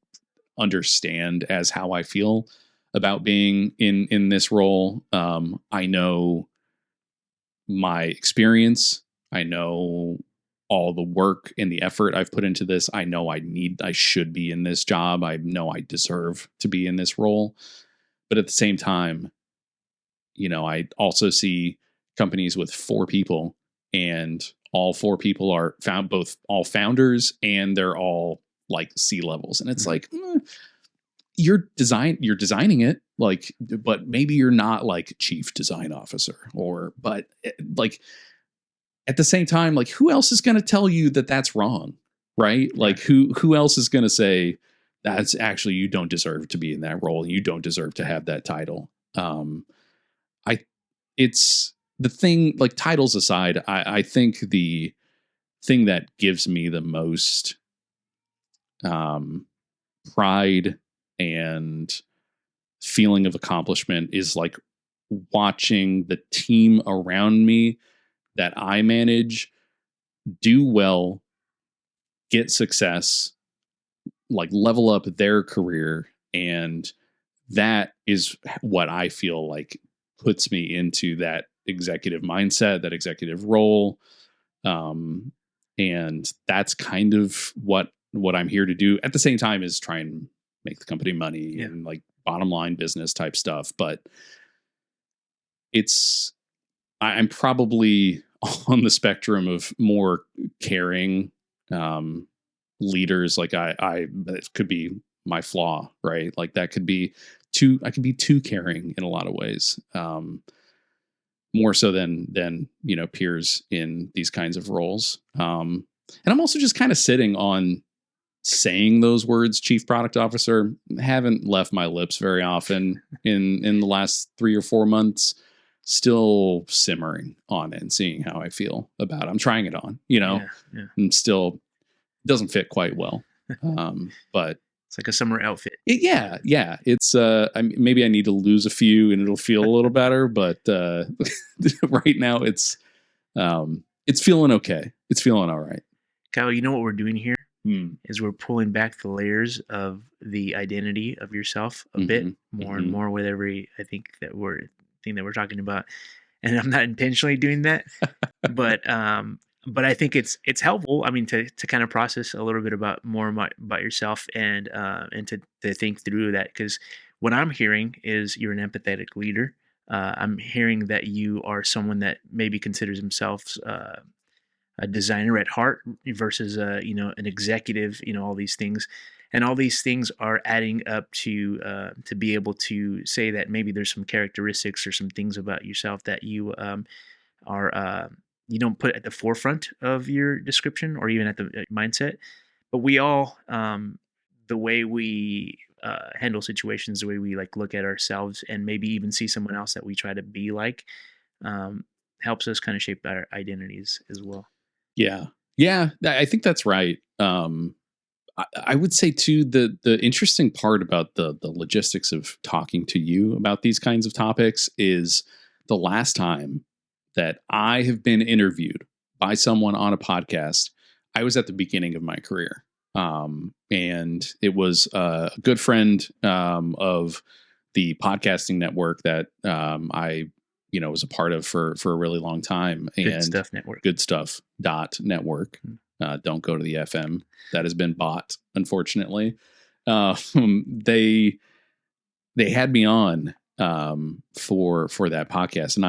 understand as how I feel about being in this role. I know my experience. I know all the work and the effort I've put into this. I know I should be in this job. I know I deserve to be in this role. But at the same time, I also see companies with 4 people, and all 4 people are all founders, and they're all like C-levels. And it's like, you're designing it, like, but maybe you're not like chief design officer but like, at the same time, like, who else is going to tell you that that's wrong? Right? Like, who else is going to say that's actually, you don't deserve to be in that role. You don't deserve to have that title. It's the thing, like, titles aside, I think the thing that gives me the most pride and feeling of accomplishment is like watching the team around me that I manage do well, get success, like level up their career. And that is what I feel like puts me into that executive mindset, that executive role. And that's kind of what I'm here to do. At the same time, is try and make the company money and like bottom line business type stuff. But I'm probably on the spectrum of more caring leaders. Like it could be my flaw, right? Like that could be I could be too caring in a lot of ways. More so than peers in these kinds of roles. And I'm also just kind of sitting on saying those words, chief product officer, haven't left my lips very often in the last 3 or 4 months. Still simmering on it and seeing how I feel about it. I'm trying it on, and still doesn't fit quite well. But it's like a summer outfit. Yeah. It's maybe I need to lose a few and it'll feel a little better, but right now it's feeling okay. It's feeling all right. Kyle, you know what we're doing here? Is we're pulling back the layers of the identity of yourself a bit more and more with every thing that we're talking about. And I'm not intentionally doing that, but I think it's helpful. I mean, to kind of process a little bit about yourself and to think through that, because what I'm hearing is you're an empathetic leader. I'm hearing that you are someone that maybe considers themselves a designer at heart versus an executive. All these things, and all these things are adding up to be able to say that maybe there's some characteristics or some things about yourself that you are you don't put at the forefront of your description or even at the mindset. But we all, the way we handle situations, the way we look at ourselves and maybe even see someone else that we try to be like, helps us kind of shape our identities as well. Yeah, I think that's right. I would say too, the interesting part about the logistics of talking to you about these kinds of topics is the last time that I have been interviewed by someone on a podcast, I was at the beginning of my career. And it was a good friend of the podcasting network that I was a part of for a really long time. And Good Stuff Network. Good Stuff .network. Don't go to the FM. That has been bought, unfortunately. They had me on for that podcast, and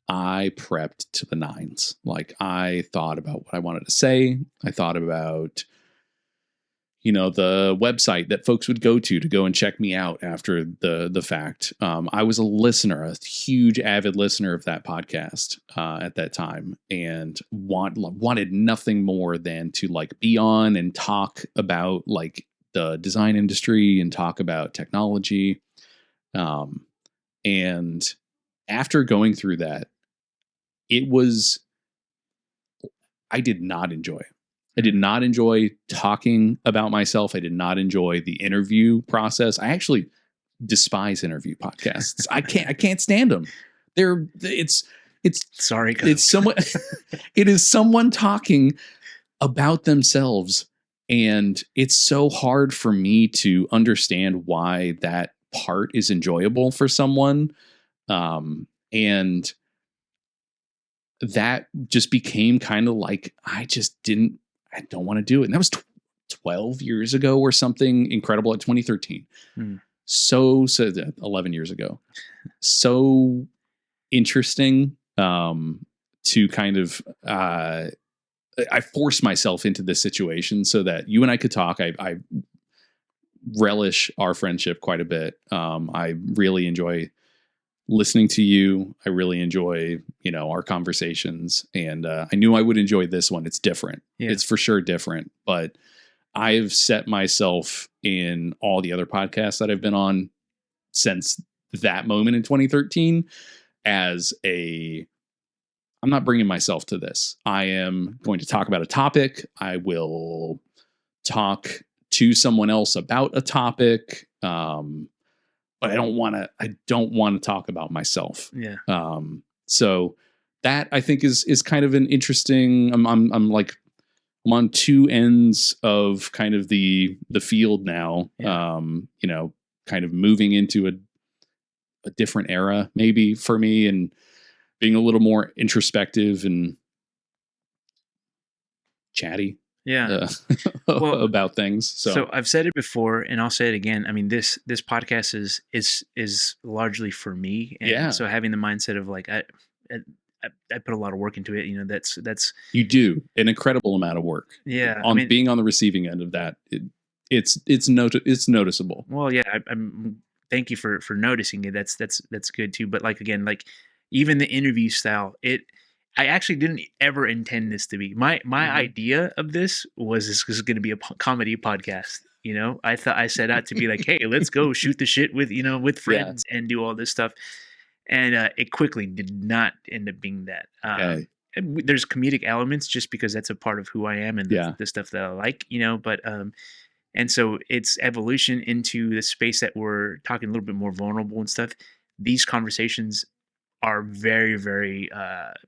I prepped to the nines. I thought about what I wanted to say. I thought about the website that folks would go to go and check me out after the fact. I was a listener, a huge avid listener of that podcast at that time, and wanted nothing more than to be on and talk about the design industry and talk about technology. And after going through that, I did not enjoy it. I did not enjoy talking about myself. I did not enjoy the interview process. I actually despise interview podcasts. I can't stand them. Sorry, Kyle. It's someone. It is someone talking about themselves, and it's so hard for me to understand why that part is enjoyable for someone. And that just became kind of I don't want to do it. And that was 12 years ago or something incredible, at 2013. So 11 years ago. So interesting to kind of, I forced myself into this situation so that you and I could talk. I relish our friendship quite a bit. I really enjoy listening to you. I really enjoy, our conversations, and I knew I would enjoy this one. It's different. Yeah. It's for sure different, but I've set myself in all the other podcasts that I've been on since that moment in 2013 as I'm not bringing myself to this. I am going to talk about a topic. I will talk to someone else about a topic. But I don't want to talk about myself. Yeah. So that I think is kind of an interesting. I'm on two ends of kind of the field now. Yeah. Kind of moving into a different era maybe for me, and being a little more introspective and chatty. Yeah. About things. So I've said it before and I'll say it again. I mean, this podcast is largely for me. And yeah. So having the mindset of I put a lot of work into it. That's you do an incredible amount of work. Yeah. Being on the receiving end of that, it's noticeable. Well, yeah. I'm thank you for noticing it. That's good too. But again, even the interview style, I actually didn't ever intend this to be my idea of this was going to be a comedy podcast. You know, I thought I set out to be like, hey, let's go shoot the shit with with friends and do all this stuff, and it quickly did not end up being that. Okay. There's comedic elements just because that's a part of who I am and the stuff that I like, but and so it's evolution into the space that we're talking a little bit more vulnerable and stuff. These conversations are very, very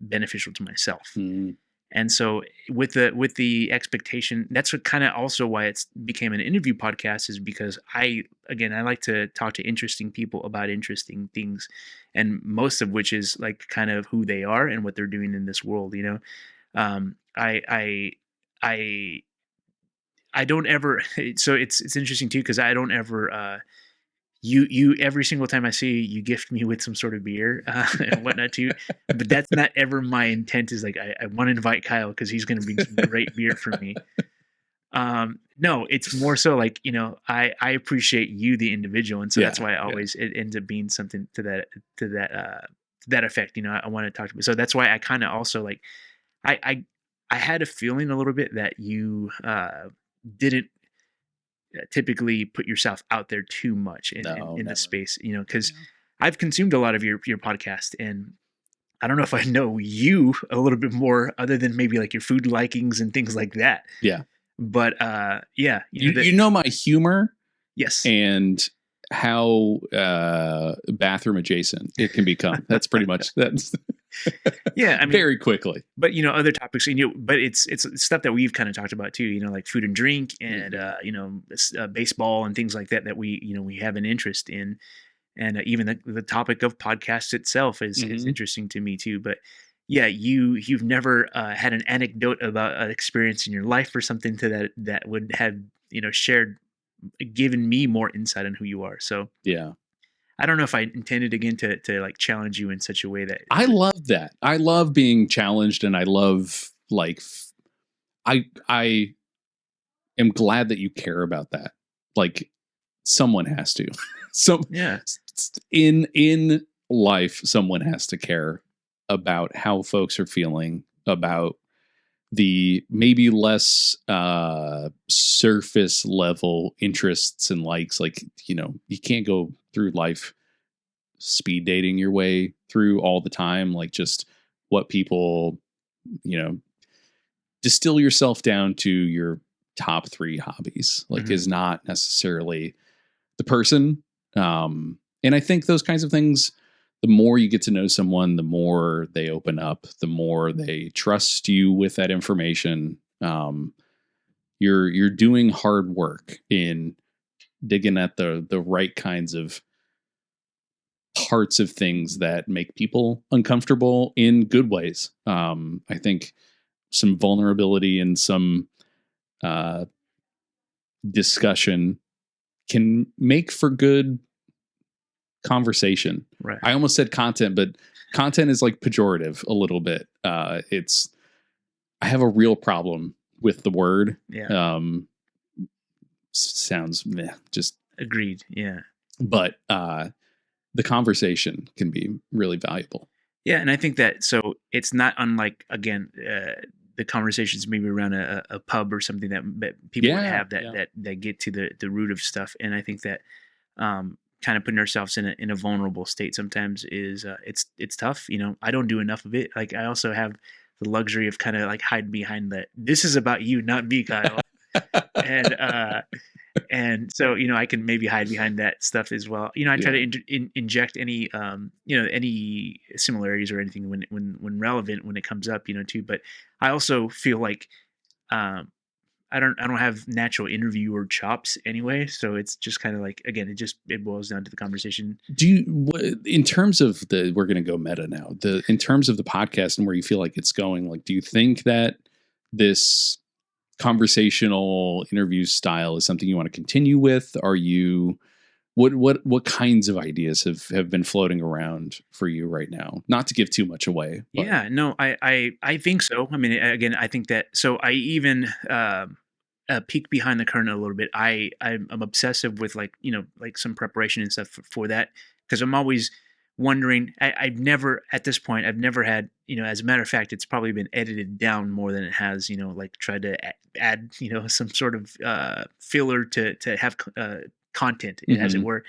beneficial to myself. Mm. And so with the expectation, that's what kind of also why it's became an interview podcast, is because I like to talk to interesting people about interesting things, and most of which is like kind of who they are and what they're doing in this world. I don't ever. So it's interesting too, because I don't ever. You every single time I see you, you gift me with some sort of beer and whatnot too, but that's not ever my intent. Is like I want to invite Kyle because he's going to bring some great beer for me. No, it's more so like I appreciate you, the individual, and so that's why it ends up being something to that effect. I want to talk to you, so that's why I kind of also like I had a feeling a little bit that you didn't typically put yourself out there too much in this space, because I've consumed a lot of your podcast, and I don't know if I know you a little bit more other than maybe like your food likings and things like that. Yeah. But yeah, you know my humor. Yes. And how bathroom adjacent it can become. That's pretty much that's yeah, I mean, very quickly. But other topics, but it's stuff that we've kind of talked about too. Like food and drink, and baseball and things like that we have an interest in, and even the topic of podcasts itself is interesting to me too. But yeah, you've never had an anecdote about an experience in your life or something to that would have given me more insight on who you are. So yeah. I don't know if I intended again to like challenge you in such a way that I love that. I love being challenged, and I love like I am glad that you care about that. Like someone has to. So yeah, in life, someone has to care about how folks are feeling about the maybe less surface level interests and likes. Like, you can't go through life speed dating your way through all the time, like just what people, distill yourself down to your top 3 hobbies, like is not necessarily the person. And I think those kinds of things, the more you get to know someone, the more they open up, the more they trust you with that information. You're doing hard work in digging at the right kinds of parts of things that make people uncomfortable in good ways. I think some vulnerability and some discussion can make for good conversation. Right. I almost said content, but content is like pejorative a little bit. I have a real problem with the word. Yeah. Sounds meh, just agreed. Yeah. But the conversation can be really valuable. Yeah, and I think that so it's not unlike again the conversations maybe around a pub or something that people would have that get to the root of stuff, and I think that kind of putting ourselves in a vulnerable state sometimes is it's tough. I don't do enough of it. Like I also have the luxury of kind of like hide behind that this is about you, not me, Kyle, and so I can maybe hide behind that stuff as well. I try to inject any any similarities or anything when relevant when it comes up too. But I also feel like I don't have natural interviewer chops anyway, so it's just kind of like again it boils down to the conversation. Do you, in terms of we're going to go meta now, in terms of the podcast and where you feel like it's going, like do you think that this conversational interview style is something you want to continue with? Are you what kinds of ideas have been floating around for you right now? Not to give too much away. But. Yeah, no, I think so. I mean, again, I think that so I even peek behind the curtain a little bit. I'm obsessive with like some preparation and stuff for that, because I'm always wondering. I've never at this point. I've never had, as a matter of fact, it's probably been edited down more than it has, like tried to add, some sort of filler to have content, as it were.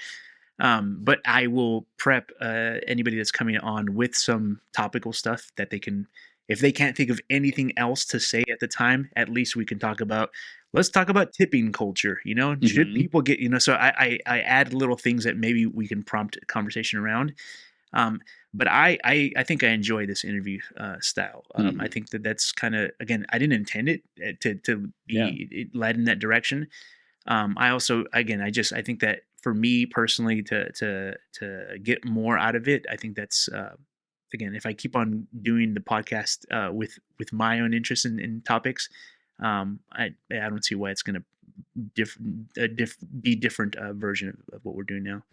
But I will prep anybody that's coming on with some topical stuff that they can, if they can't think of anything else to say at the time, at least we can talk about. Let's talk about tipping culture. Should people get, so I add little things that maybe we can prompt a conversation around. But I think I enjoy this interview style. I think that's kind of, again, I didn't intend it to be led in that direction. I also, again, I think that for me personally to get more out of it, I think that's again, if I keep on doing the podcast with my own interest in topics, I don't see why it's going to be different version of what we're doing now.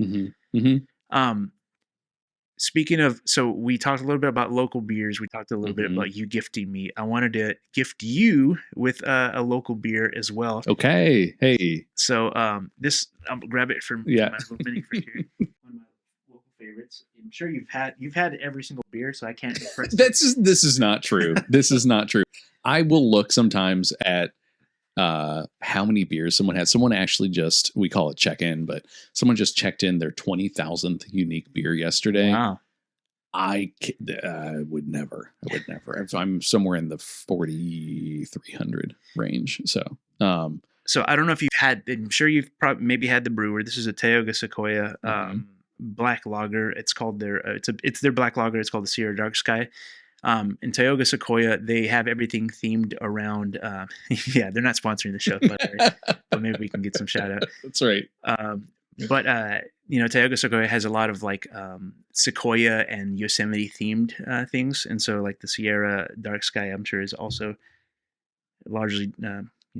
Speaking of, so we talked a little bit about local beers. We talked a little bit about you gifting me. I wanted to gift you with a local beer as well. Okay. Hey. So this, I'll grab it from my little mini fridge here. One of my local favorites. I'm sure you've had every single beer, so I can't impress you. This is not true. This is not true. I will look sometimes at how many beers someone has. Someone actually just, we call it check-in, but someone just checked in their 20,000th unique beer yesterday. Wow. I would never. I'm somewhere in the 4,300 range. So I don't know if you've had, I'm sure you've probably maybe had the brewer. This is a Tioga Sequoia black lager. It's called it's their black lager. It's called the Sierra Dark Sky. In Tioga Sequoia, they have everything themed around. They're not sponsoring the show, but maybe we can get some shout out. That's right. But Tioga Sequoia has a lot of like Sequoia and Yosemite themed things, and so like the Sierra Dark Sky, I'm sure is also largely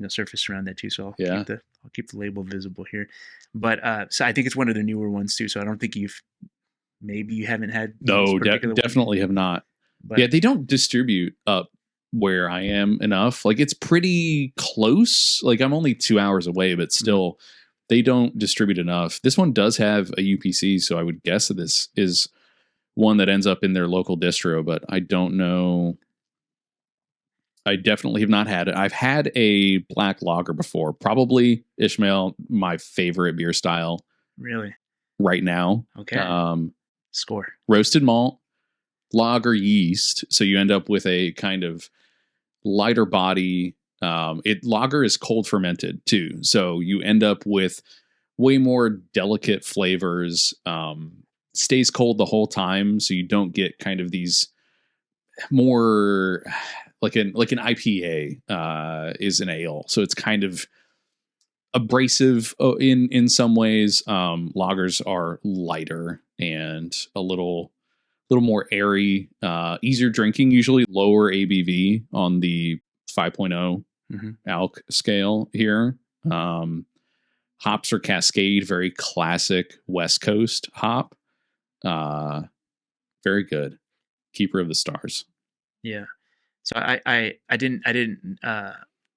surfaced around that too. So I'll keep the label visible here. But so I think it's one of the newer ones too. So I don't think you haven't had. No, definitely have not. But yeah, they don't distribute up where I am enough. Like it's pretty close. Like I'm only 2 hours away, but still they don't distribute enough. This one does have a UPC, so I would guess that this is one that ends up in their local distro, but I don't know. I definitely have not had it. I've had a black lager before, probably Ishmael, my favorite beer style. Really? Right now. Okay. Score. Roasted malt, lager yeast, so you end up with a kind of lighter body. Lager is cold fermented too, so you end up with way more delicate flavors. Stays cold the whole time, so you don't get kind of these more like an IPA is an ale, so it's kind of abrasive in some ways. Lagers are lighter and a little more airy, easier drinking, usually lower ABV on the 5.0 Alc scale here. Hops are Cascade, very classic West Coast hop. Very good. Keeper of the stars. Yeah. So I didn't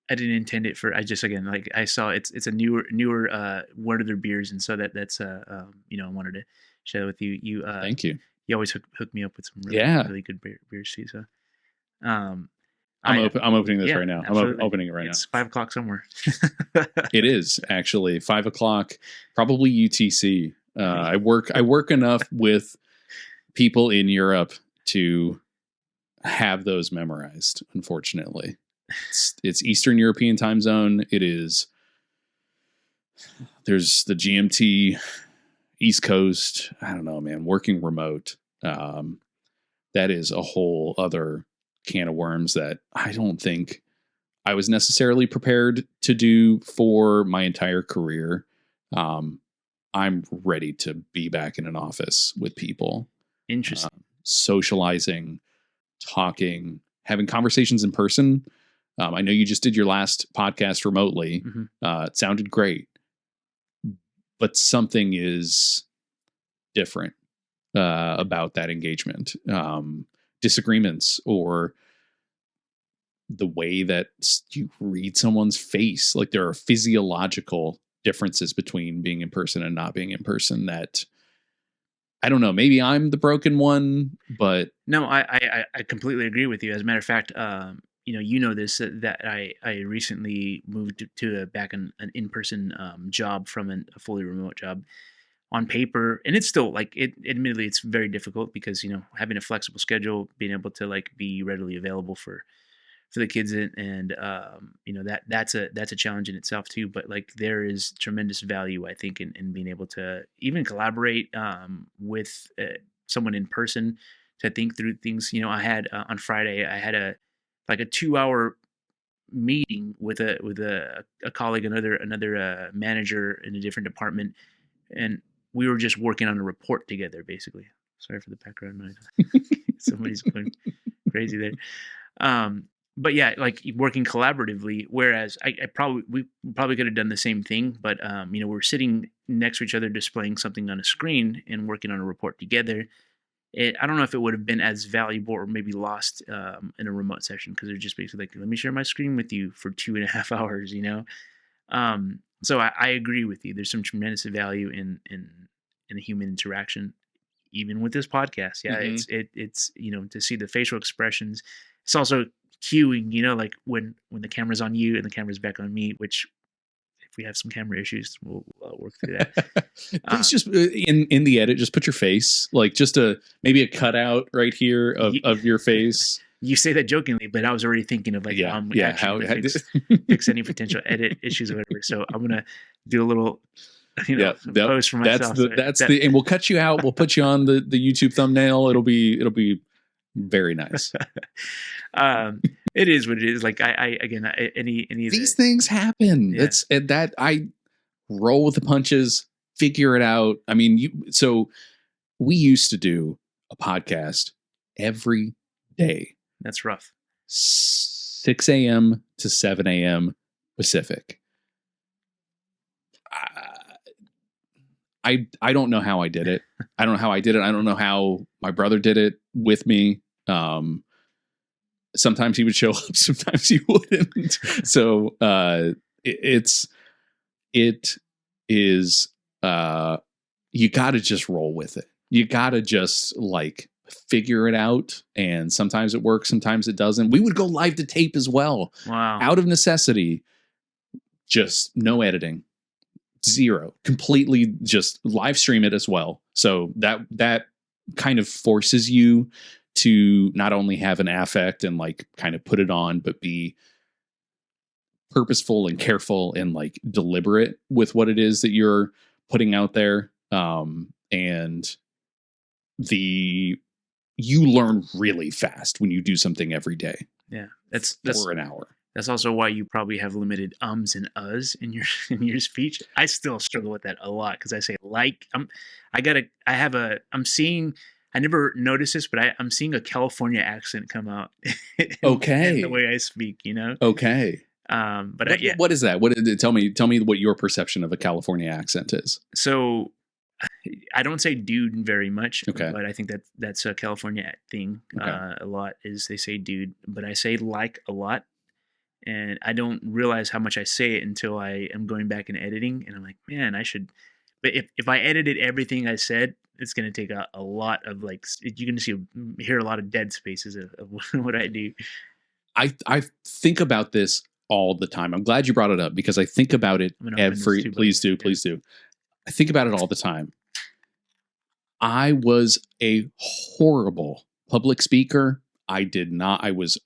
intend it for, I just, again, like I saw it's a newer one of their beers, and so that's I wanted to share with you. Thank you. You always hook me up with some really good beers too. So I'm opening this right now. Absolutely. I'm opening it right it's now. It's 5:00 somewhere. It is actually 5:00, probably UTC. I work enough with people in Europe to have those memorized. Unfortunately, it's Eastern European time zone. It is. There's the GMT, East Coast. I don't know, man. Working remote. That is a whole other can of worms that I don't think I was necessarily prepared to do for my entire career. I'm ready to be back in an office with people. Interesting. Socializing, talking, having conversations in person. I know you just did your last podcast remotely. It sounded great, but something is different about that engagement. Disagreements or the way that you read someone's face. Like there are physiological differences between being in person and not being in person that I don't know. Maybe I'm the broken one, but No, I completely agree with you. As a matter of fact, you know this that I recently moved to back an in-person job from a fully remote job. On paper, and it's still like it. Admittedly, it's very difficult because having a flexible schedule, being able to like be readily available for the kids, and that's a challenge in itself too. But like there is tremendous value, I think, in being able to even collaborate with someone in person to think through things. I had on Friday, I had a 2 hour meeting with a colleague, another manager in a different department, and we were just working on a report together, basically. Sorry for the background noise. Somebody's going crazy there. But yeah, like working collaboratively. Whereas we probably could have done the same thing, but we're sitting next to each other, displaying something on a screen and working on a report together. I don't know if it would have been as valuable or maybe lost in a remote session, because they're just basically like, let me share my screen with you for 2.5 hours. So I agree with you. There's some tremendous value in the human interaction, even with this podcast. Yeah, it's to see the facial expressions. It's also cueing, like when the camera's on you and the camera's back on me. Which, if we have some camera issues, we'll work through that. Please just in the edit, just put your face, like just maybe a cutout right here of your face. You say that jokingly, but I was already thinking of like how fix any potential edit issues or whatever. So I'm gonna do a little post for myself. And we'll cut you out. We'll put you on the YouTube thumbnail. It'll be very nice. It is what it is. Like any these things happen. Yeah. That I roll with the punches, figure it out. I mean, so we used to do a podcast every day. That's rough. 6 a.m. to 7 a.m. Pacific. I don't know how I did it. I don't know how I did it. I don't know how my brother did it with me. Sometimes he would show up, sometimes he wouldn't. So it is you got to just roll with it. You got to just like figure it out. And sometimes it works, sometimes it doesn't. We would go live to tape as well. Wow. Out of necessity, just no editing. Zero. Completely just live stream it as well. So that kind of forces you to not only have an affect and like kind of put it on, but be purposeful and careful and like deliberate with what it is that you're putting out there. And you learn really fast when you do something every day. Yeah. That's for an hour. That's also why you probably have limited ums and uhs in your speech. I still struggle with that a lot because I say I'm seeing. I never noticed this, but I'm seeing a California accent come out. Okay. In the way I speak, Okay. But what is that? Tell me what your perception of a California accent is. So I don't say dude very much, okay, but I think that's a California thing. Okay. A lot is they say dude, but I say like a lot. And I don't realize how much I say it until I am going back and editing. And I'm like, man, I should. But if I edited everything I said, it's going to take a lot of like, you're going to hear a lot of dead spaces of what I do. I think about this all the time. I'm glad you brought it up because I think about it please do. I think about it all the time. I was a horrible public speaker. I was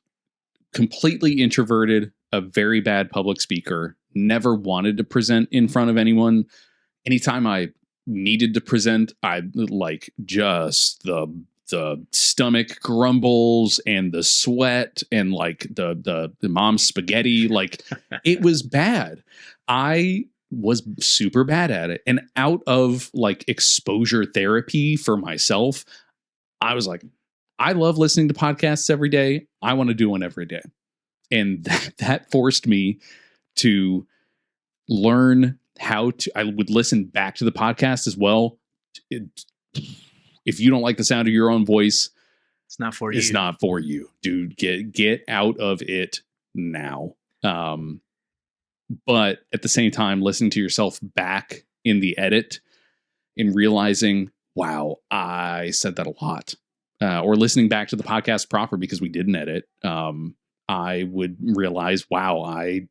completely introverted, a very bad public speaker, never wanted to present in front of anyone. Anytime I needed to present, I like just the stomach grumbles and the sweat and like the mom's spaghetti. Like it was bad. I was super bad at it. And out of like exposure therapy for myself, I was like, I love listening to podcasts every day. I want to do one every day. And that forced me to learn how to, I would listen back to the podcast as well. If you don't like the sound of your own voice, it's not for you. It's not for you, dude. Get out of it now. But at the same time, listening to yourself back in the edit and realizing wow, I said that a lot. Or listening back to the podcast proper because we didn't edit, I would realize, wow, I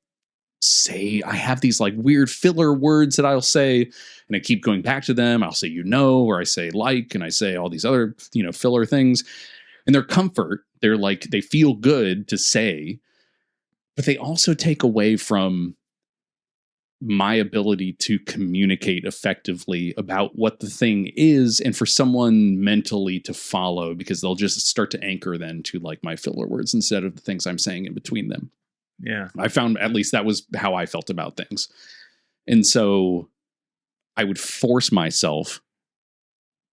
have these like weird filler words that I'll say, and I keep going back to them. I'll say, or I say like, and I say all these other, filler things, and they're comfort. They're like, they feel good to say, but they also take away from my ability to communicate effectively about what the thing is, and for someone mentally to follow, because they'll just start to anchor then to like my filler words instead of the things I'm saying in between them. Yeah. I found, at least that was how I felt about things. And so I would force myself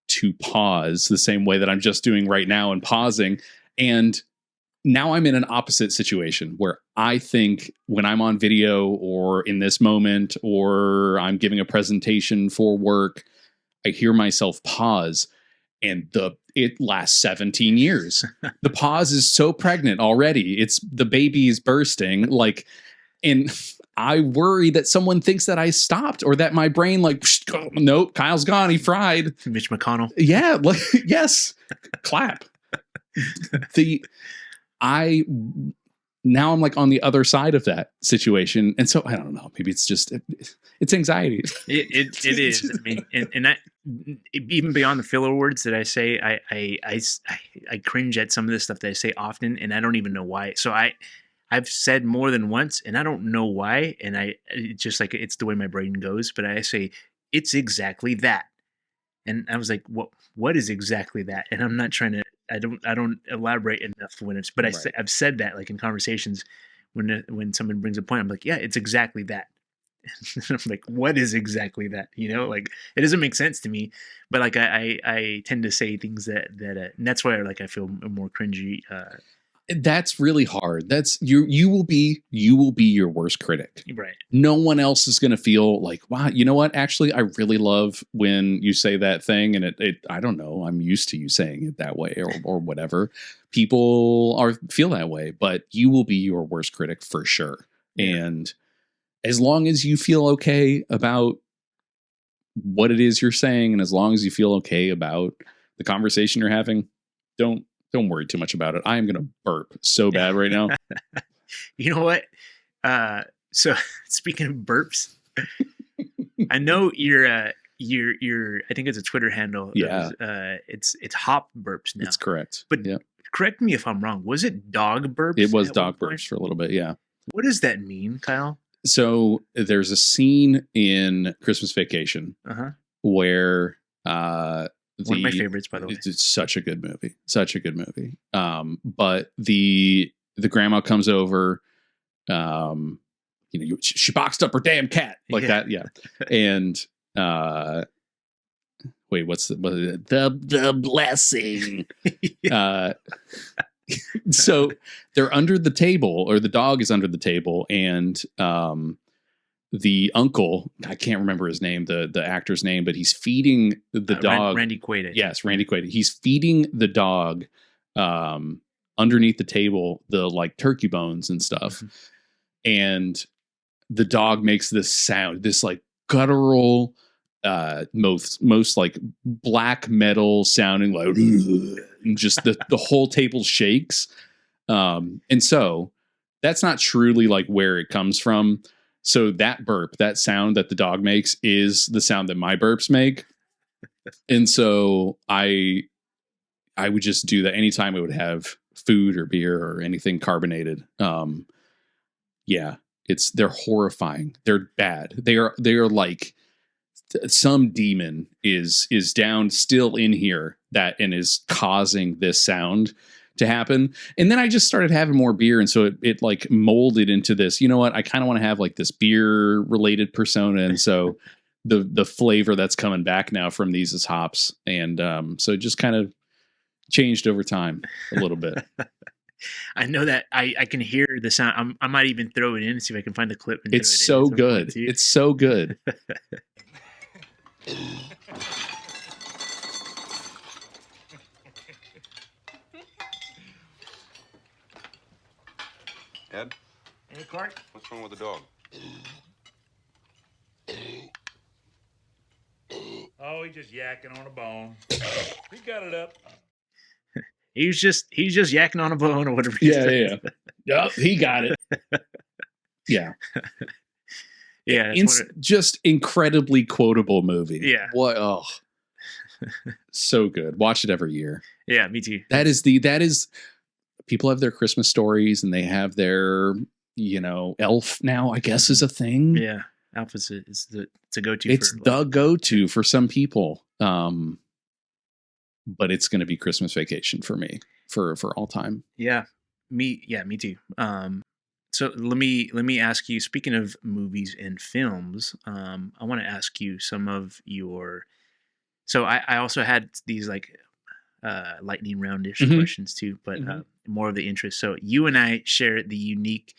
to pause the same way that I'm just doing right now and pausing. And now I'm in an opposite situation where I think when I'm on video or in this moment, or I'm giving a presentation for work, I hear myself pause, and it lasts 17 years. The pause is so pregnant already. It's the baby is bursting. Like, and I worry that someone thinks that I stopped, or that my brain like, nope, Kyle's gone. He fried. Mitch McConnell. Yeah. Like, yes. Clap. Now I'm like on the other side of that situation. And so I don't know, maybe it's just, it's anxiety. It is. I mean, and that, even beyond the filler words that I say, I cringe at some of the stuff that I say often, and I don't even know why. So I've said more than once, and I don't know why. And it's just like, it's the way my brain goes, but I say, it's exactly that. And I was like, what is exactly that? And I'm not trying to, I don't elaborate enough when it's, but right. I've said that like in conversations when someone brings a point, I'm like, yeah, it's exactly that. I'm like, what is exactly that? Like, it doesn't make sense to me, but like I tend to say things that and that's why like I feel more cringy. That's really hard. That's you will be your worst critic. Right. No one else is going to feel like, wow, you know what? Actually, I really love when you say that thing, and it I don't know, I'm used to you saying it that way, or whatever. People feel that way, but you will be your worst critic for sure. Yeah. And as long as you feel okay about what it is you're saying, and as long as you feel okay about the conversation you're having, don't worry too much about it. I am going to burp so bad right now. You know what? So speaking of burps, I know you're I think it's a Twitter handle. Yeah. It's Hop burps now. That's correct. But yeah. Correct me if I'm wrong. Was it dog burps? It was dog burps for a little bit. Yeah. What does that mean, Kyle? So there's a scene in Christmas Vacation where, one of my favorites, by the way. It's such a good movie. Such a good movie. But the grandma comes over, she boxed up her damn cat like that. Yeah. And, wait, what's the blessing? So they're under the table, or the dog is under the table, and, the uncle, I can't remember his name, the actor's name, but he's feeding the dog. Randy Quaid. Yes, Randy Quaid. He's feeding the dog underneath the table, the like turkey bones and stuff. Mm-hmm. And the dog makes this sound, this like guttural, most like black metal sounding, like, and just the whole table shakes. And so that's not truly like where it comes from. So that burp, that sound that the dog makes, is the sound that my burps make. And so I would just do that anytime I would have food or beer or anything carbonated. Yeah, they're horrifying. They're bad. They are like some demon is down still in here and is causing this sound to happen. And then I just started having more beer, and so it like molded into this, you know what, I kind of want to have like this beer related persona. And so the flavor that's coming back now from these is hops, and so it just kind of changed over time a little bit. I know that I can hear the sound. I might even throw it in and see if I can find the clip. It's so good. It's so good. Ed? Hey, Clark? What's wrong with the dog? Oh, Oh, he's just yakking on a bone. He got it up. He's just yakking on a bone or whatever. Yeah. Yep, he got it. Yeah. Yeah, it's just incredibly quotable movie. Yeah. What? Oh, so good. Watch it every year. Yeah, me too. That is. People have their Christmas stories, and they have their, Elf now, I guess, is a thing. Yeah, Elf is the go-to. It's the go-to for some people. But it's going to be Christmas Vacation for me for all time. Yeah, me too. So let me ask you. Speaking of movies and films, I want to ask you some of your. So I also had these like lightning roundish questions too, but more of the interest. So you and I share the unique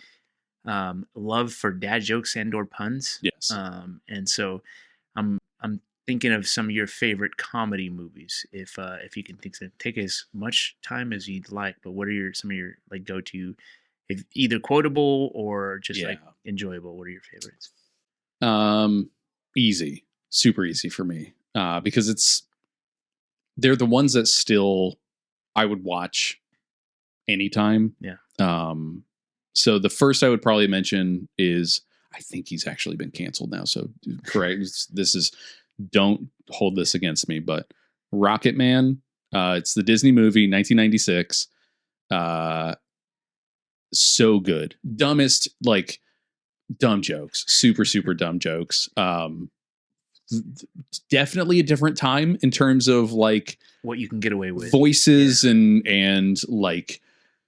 love for dad jokes and/or puns. Yes. And so I'm thinking of some of your favorite comedy movies. If you can take as much time as you'd like, but what are some of your like go-to, if either quotable or just like enjoyable? What are your favorites? Easy, super easy for me, because they're the ones that still I would watch anytime. Yeah. So the first I would probably mention is, I think he's actually been canceled now. So correct. Don't hold this against me, but Rocket Man. It's the Disney movie, 1996. So good. Dumbest, like dumb jokes, super, super dumb jokes. Definitely a different time in terms of like what you can get away with, voices and like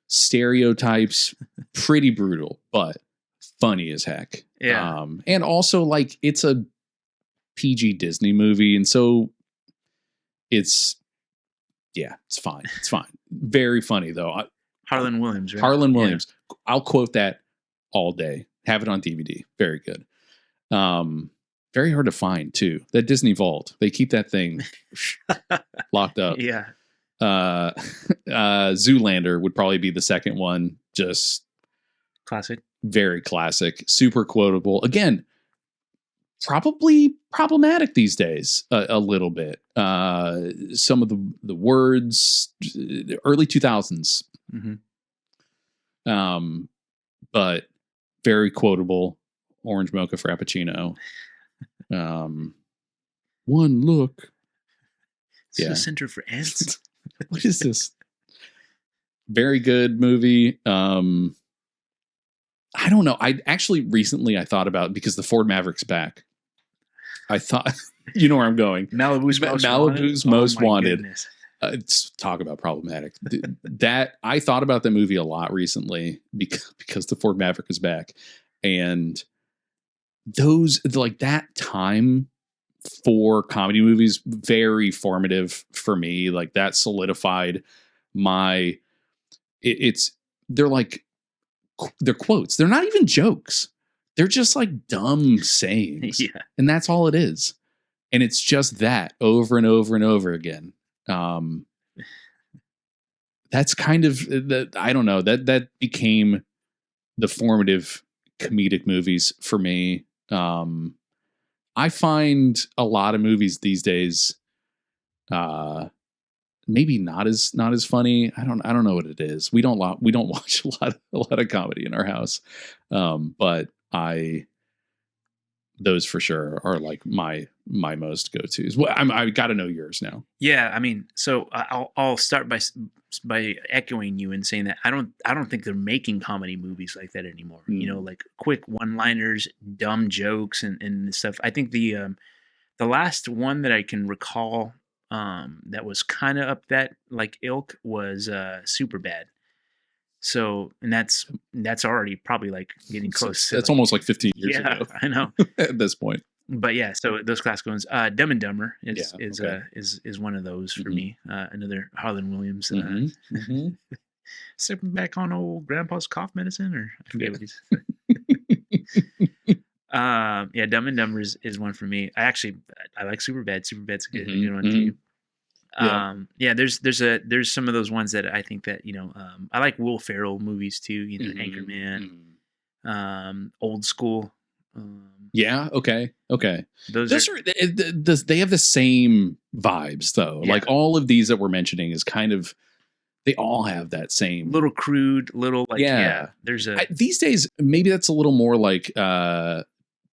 stereotypes. Pretty brutal, but funny as heck. Yeah. And also like it's a PG Disney movie, and so it's fine. It's fine. Very funny though. Harlan Williams, right? Harlan Williams. Yeah. I'll quote that all day. Have it on DVD. Very good. Very hard to find too. That Disney Vault. They keep that thing locked up. Yeah. Zoolander would probably be the second one. Just classic. Very classic. Super quotable. Again, probably problematic these days a little bit. Some of the words, early 2000s. But very quotable. Orange mocha frappuccino. One look. It's the Center for Ants. What is this? Very good movie. I don't know. I actually recently I thought about, because the Ford Maverick's back. I thought, you know where I'm going. Malibu's Most Wanted. Talk about problematic. That I thought about the movie a lot recently because the Ford Maverick is back, and those like that time for comedy movies, very formative for me. Like that solidified my. They're quotes. They're not even jokes. They're just like dumb sayings. Yeah. And that's all it is. And it's just that over and over and over again. That's kind of I don't know, that became the formative comedic movies for me. I find a lot of movies these days, maybe not as funny. I don't know what it is. We don't watch a lot of comedy in our house. But those for sure are like my most go-tos. Well, I got to know yours now. Yeah, I mean, so I'll start by echoing you and saying that I don't think they're making comedy movies like that anymore. You know, like quick one-liners, dumb jokes, and stuff. I think the last one that I can recall that was kind of up that like ilk was Superbad. So, and that's already probably like getting close. That's almost like 15 years ago. I know at this point. But yeah, so those classic ones. Dumb and Dumber is one of those for me. Another Harlan Williams. Sipping back on old Grandpa's cough medicine, or I forget what he's. Yeah, Dumb and Dumber is one for me. I like Superbad. Superbad's a good one too. Yeah, there's some of those ones that I think that, I like Will Ferrell movies too, Anchorman, Old School. Yeah. Okay. Those are they have the same vibes though. Yeah. Like all of these that we're mentioning is kind of, they all have that same little crude, little like there's a these days maybe that's a little more like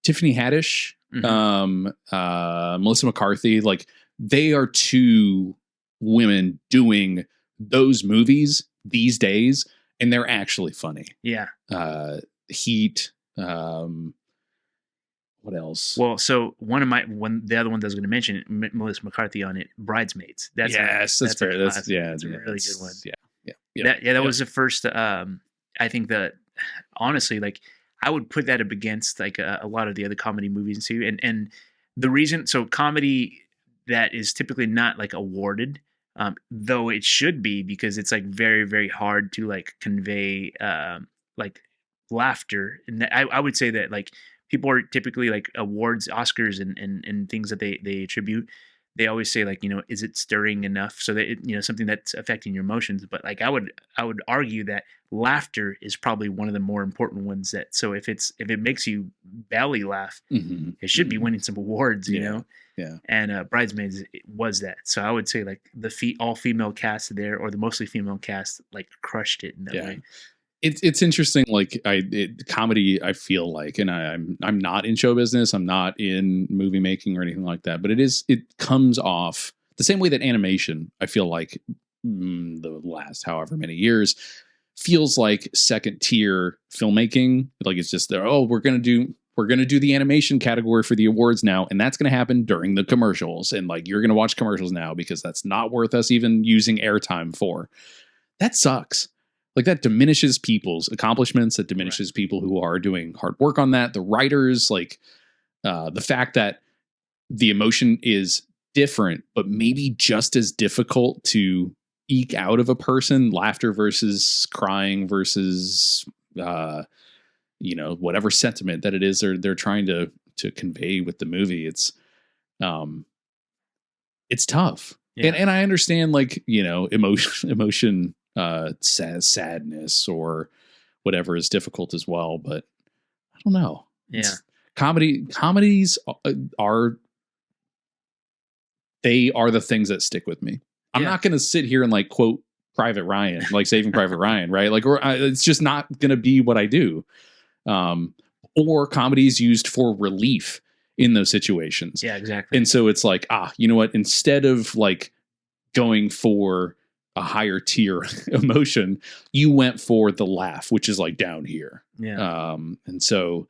Tiffany Haddish, Melissa McCarthy. Like they are two women doing those movies these days, and they're actually funny. Yeah. Heat. What else? Well, so the other one that I was going to mention, Melissa McCarthy on it, Bridesmaids. That's fair. That's a really good one. Yeah. That was the first. I think that honestly, like I would put that up against like a lot of the other comedy movies too, and the reason, so comedy that is typically not like awarded, though it should be, because it's like very very hard to like convey like laughter, and I would say that like people are typically like awards, Oscars, and things that they attribute. They always say like, is it stirring enough so that it, something that's affecting your emotions. But like I would argue that laughter is probably one of the more important ones. That so if it makes you belly laugh, it should be winning some awards, you know. Yeah. And Bridesmaids was that. So I would say like the all female cast there, or the mostly female cast, like crushed it in that way. It's interesting. Like comedy, I feel like, and I'm not in show business. I'm not in movie making or anything like that. But it comes off the same way that animation, I feel like, the last however many years feels like second tier filmmaking. Like it's just there. Oh, we're gonna do the animation category for the awards now, and that's gonna happen during the commercials. And like you're gonna watch commercials now because that's not worth us even using airtime for. That sucks. Like that diminishes people's accomplishments. That diminishes people who are doing hard work on that. The writers, like the fact that the emotion is different, but maybe just as difficult to eke out of a person. Laughter versus crying versus, whatever sentiment that it is they're trying to convey with the movie. It's tough. Yeah. And I understand like, emotion, sadness or whatever is difficult as well, but I don't know. Yeah. Comedies are the things that stick with me. I'm not going to sit here and like quote Private Ryan, like Saving Private Ryan, right? Like, it's just not going to be what I do. Or comedies used for relief in those situations. Yeah, exactly. And so it's like, you know what? Instead of like going for a higher tier emotion, you went for the laugh, which is like down here. Yeah. And so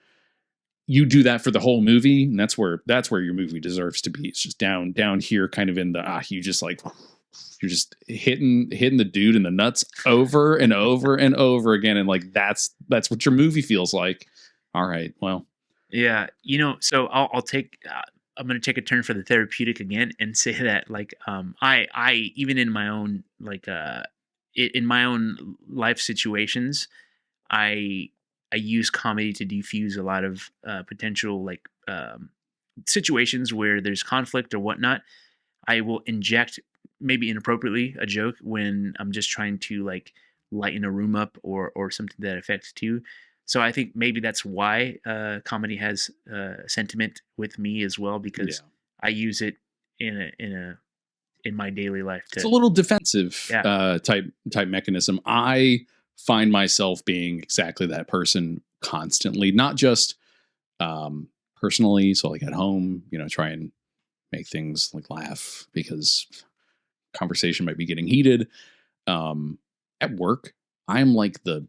you do that for the whole movie, and that's where your movie deserves to be. It's just down here, kind of in the you're just hitting the dude in the nuts over and over and over again, and like that's what your movie feels like. All right, well, yeah, so I'll take. I'm going to take a turn for the therapeutic again and say that like I even in my own like in my own life situations, I use comedy to defuse a lot of potential like situations where there's conflict or whatnot. I will inject, maybe inappropriately, a joke when I'm just trying to like lighten a room up or something that affects you. So I think maybe that's why comedy has sentiment with me as well, because I use it in my daily life. It's a little defensive type mechanism. I find myself being exactly that person constantly, not just personally. So like at home, try and make things like laugh because conversation might be getting heated. At work, I'm like the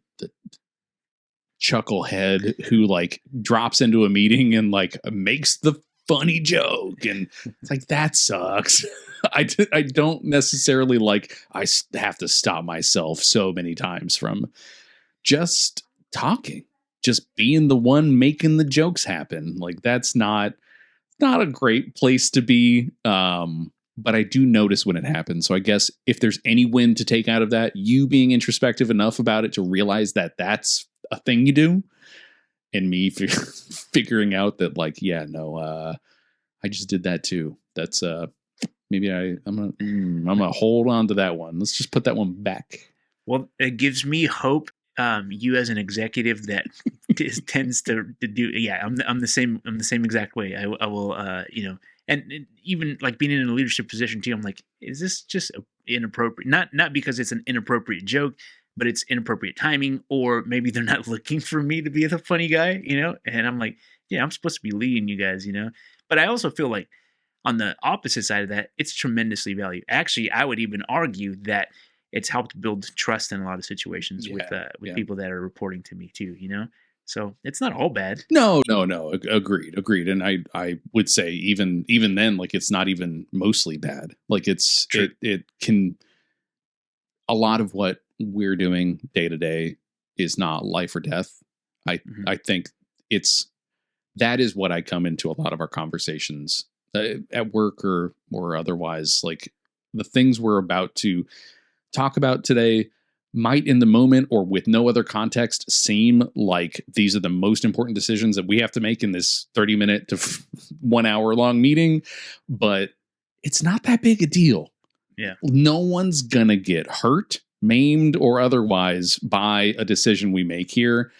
chucklehead who like drops into a meeting and like makes the funny joke, and it's like that sucks. I don't necessarily like, I have to stop myself so many times from just talking, just being the one making the jokes happen. Like that's not a great place to be. But I do notice when it happens. So I guess if there's any win to take out of that, you being introspective enough about it to realize that that's a thing you do, and me figuring out that like, I just did that too. That's maybe I'm gonna hold on to that one. Let's just put that one back. Well, it gives me hope you as an executive that tends to do. Yeah, I'm the same. I'm the same exact way. I will, and even like being in a leadership position too. I'm like, is this just inappropriate? Not because it's an inappropriate joke, but it's inappropriate timing, or maybe they're not looking for me to be the funny guy, And I'm like, yeah, I'm supposed to be leading you guys, But I also feel like on the opposite side of that, it's tremendously valued. Actually, I would even argue that it's helped build trust in a lot of situations with people that are reporting to me too, So it's not all bad. No. Agreed. And I would say even then, like it's not even mostly bad. Like it can, a lot of what we're doing day to day is not life or death. I think that is what I come into a lot of our conversations at work or otherwise. Like the things we're about to talk about today might in the moment or with no other context seem like these are the most important decisions that we have to make in this 30-minute to 1 hour long meeting, but it's not that big a deal. Yeah. No one's gonna get hurt, maimed, or otherwise by a decision we make here.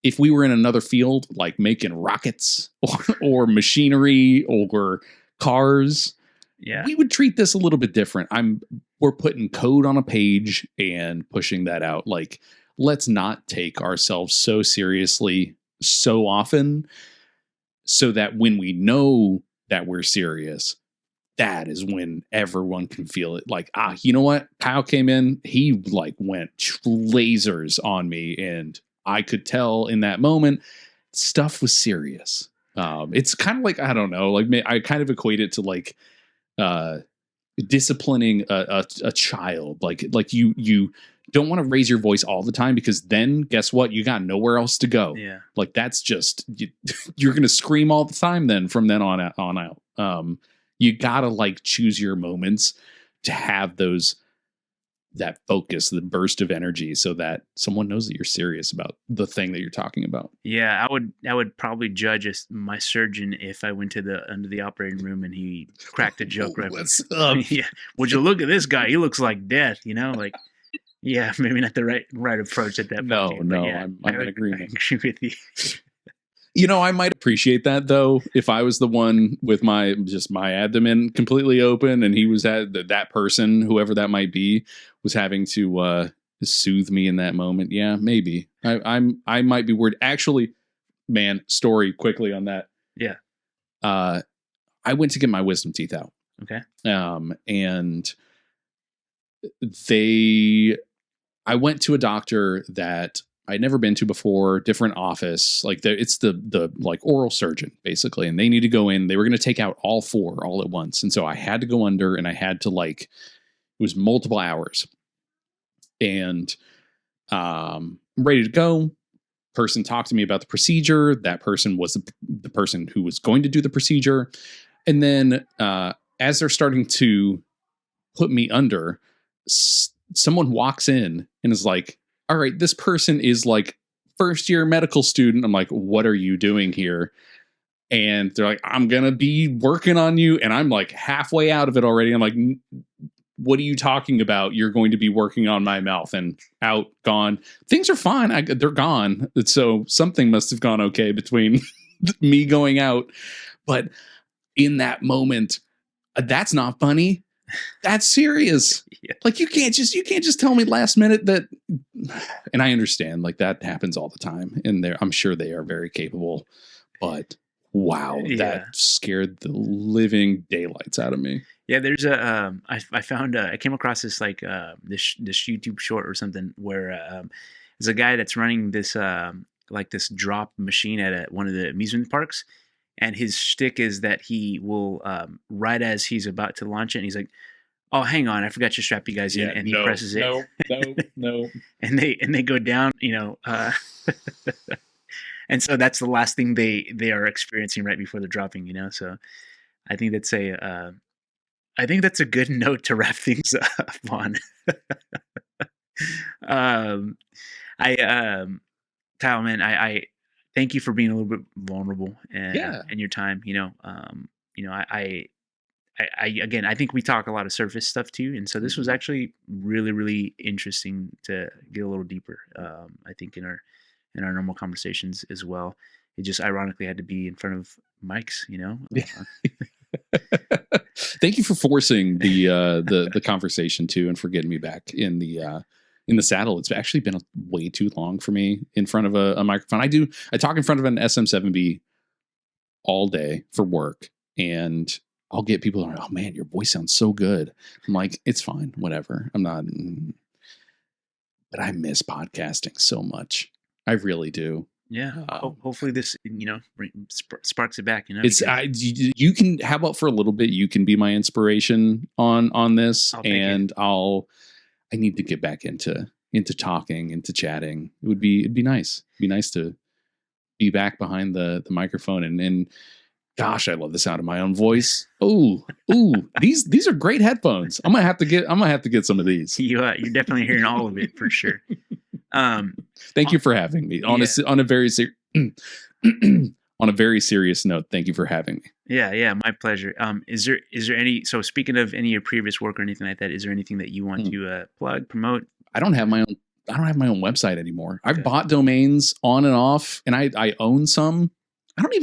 If we were in another field, like making rockets or machinery or cars, we would treat this a little bit different. We're putting code on a page and pushing that out. Like, let's not take ourselves so seriously so often, so that when we know that we're serious, that is when everyone can feel it. Like, you know what? Kyle came in, he like went lasers on me, and I could tell in that moment stuff was serious. It's kind of like, I don't know, like I kind of equate it to like disciplining a child. Like you don't want to raise your voice all the time, because then guess what? You got nowhere else to go. Yeah. Like that's just, you're going to scream all the time then from then on out. You got to like choose your moments to have that focus, the burst of energy, so that someone knows that you're serious about the thing that you're talking about. Yeah, I would probably judge my surgeon if I went under the operating room and he cracked a joke. What's up? Yeah, would you look at this guy? He looks like death. Like, yeah, maybe not the right approach at that point. No, yeah, I'm in agreement. I agree with you. I might appreciate that though, if I was the one with my abdomen completely open and he was that person, whoever that might be, was having to soothe me in that moment. Yeah, maybe I might be worried. Actually, man, story quickly on that. Yeah. I went to get my wisdom teeth out. Okay. And I went to a doctor that I'd never been to before, different office. Like it's the like oral surgeon basically, and they need to go in. They were going to take out all four all at once, and so I had to go under, and I had to it was multiple hours, and ready to go. Person talked to me about the procedure. That person was the person who was going to do the procedure, and then as they're starting to put me under, someone walks in and is like, all right, this person is like first year medical student. I'm like, what are you doing here? And they're like, I'm going to be working on you. And I'm like halfway out of it already. I'm like, what are you talking about? You're going to be working on my mouth. And out, gone. Things are fine. They're gone. So something must have gone okay between me going out. But in that moment, that's not funny. That's serious. Yeah. Like you can't just tell me last minute that. And I understand, like that happens all the time, and I'm sure they are very capable. But wow, that scared the living daylights out of me. Yeah, there's I found I came across this like this YouTube short or something where there's a guy that's running this like this drop machine at one of the amusement parks. And his shtick is that he will, right as he's about to launch it, and he's like, "Oh, hang on, I forgot to strap you guys in," and he presses it. No. and they go down, and so that's the last thing they are experiencing right before they're dropping, So I think that's a good note to wrap things up on. Kyle, man, I thank you for being a little bit vulnerable and your time. I think we talk a lot of surface stuff too, and so this was actually really, really interesting to get a little deeper. I think in our normal conversations as well. It just ironically had to be in front of mics, you know. Thank you for forcing the conversation too, and for getting me back in the saddle. It's actually been way too long for me in front of a microphone. I talk in front of an SM7B all day for work, and I'll get people like, oh man, your voice sounds so good. I'm like, it's fine, whatever. I'm not, but I miss podcasting so much. I really do. Yeah. Hopefully this, sparks it back. It's you can. How about for a little bit, you can be my inspiration on this, and I need to get back into talking, into chatting. It'd be nice. It'd be nice to be back behind the microphone and. Gosh, I love the sound of my own voice. Ooh, these are great headphones. I'm gonna have to get some of these. You're definitely hearing all of it for sure. Thank you for having me. On a very serious note, thank you for having me. Yeah, my pleasure. Is there any? So speaking of any of your previous work or anything like that, is there anything that you want to plug, promote? I don't have my own website anymore. I've bought domains on and off, and I own some. I don't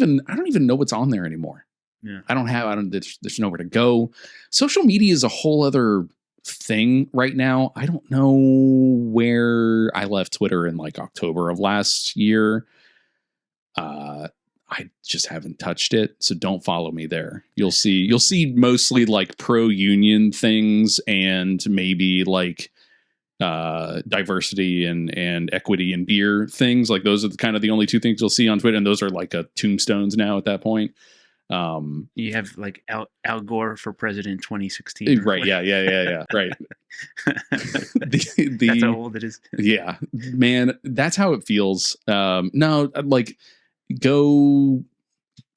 even know what's on there anymore. Yeah. There's nowhere to go. Social media is a whole other thing right now. I don't know where I left Twitter in like October of last year. I just haven't touched it. So don't follow me there. You'll see mostly like pro union things and maybe like diversity and equity and beer things. Like those are kind of the only two things you'll see on Twitter, and those are like tombstones now at that point. You have like Al Gore for president 2016, right? Yeah. Right. That's how old it is. Yeah, man, that's how it feels. No, like go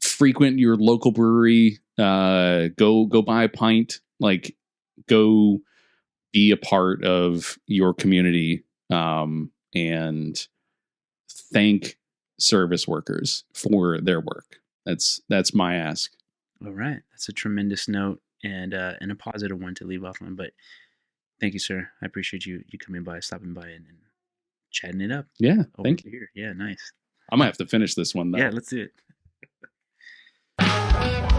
frequent your local brewery. Go buy a pint. Like go be a part of your community, and thank service workers for their work. That's my ask. All right. That's a tremendous note and a positive one to leave off on. But thank you, sir. I appreciate you coming by, stopping by and chatting it up. Yeah. Thank you. Here. Yeah, nice. I'm gonna have to finish this one though. Yeah, let's do it.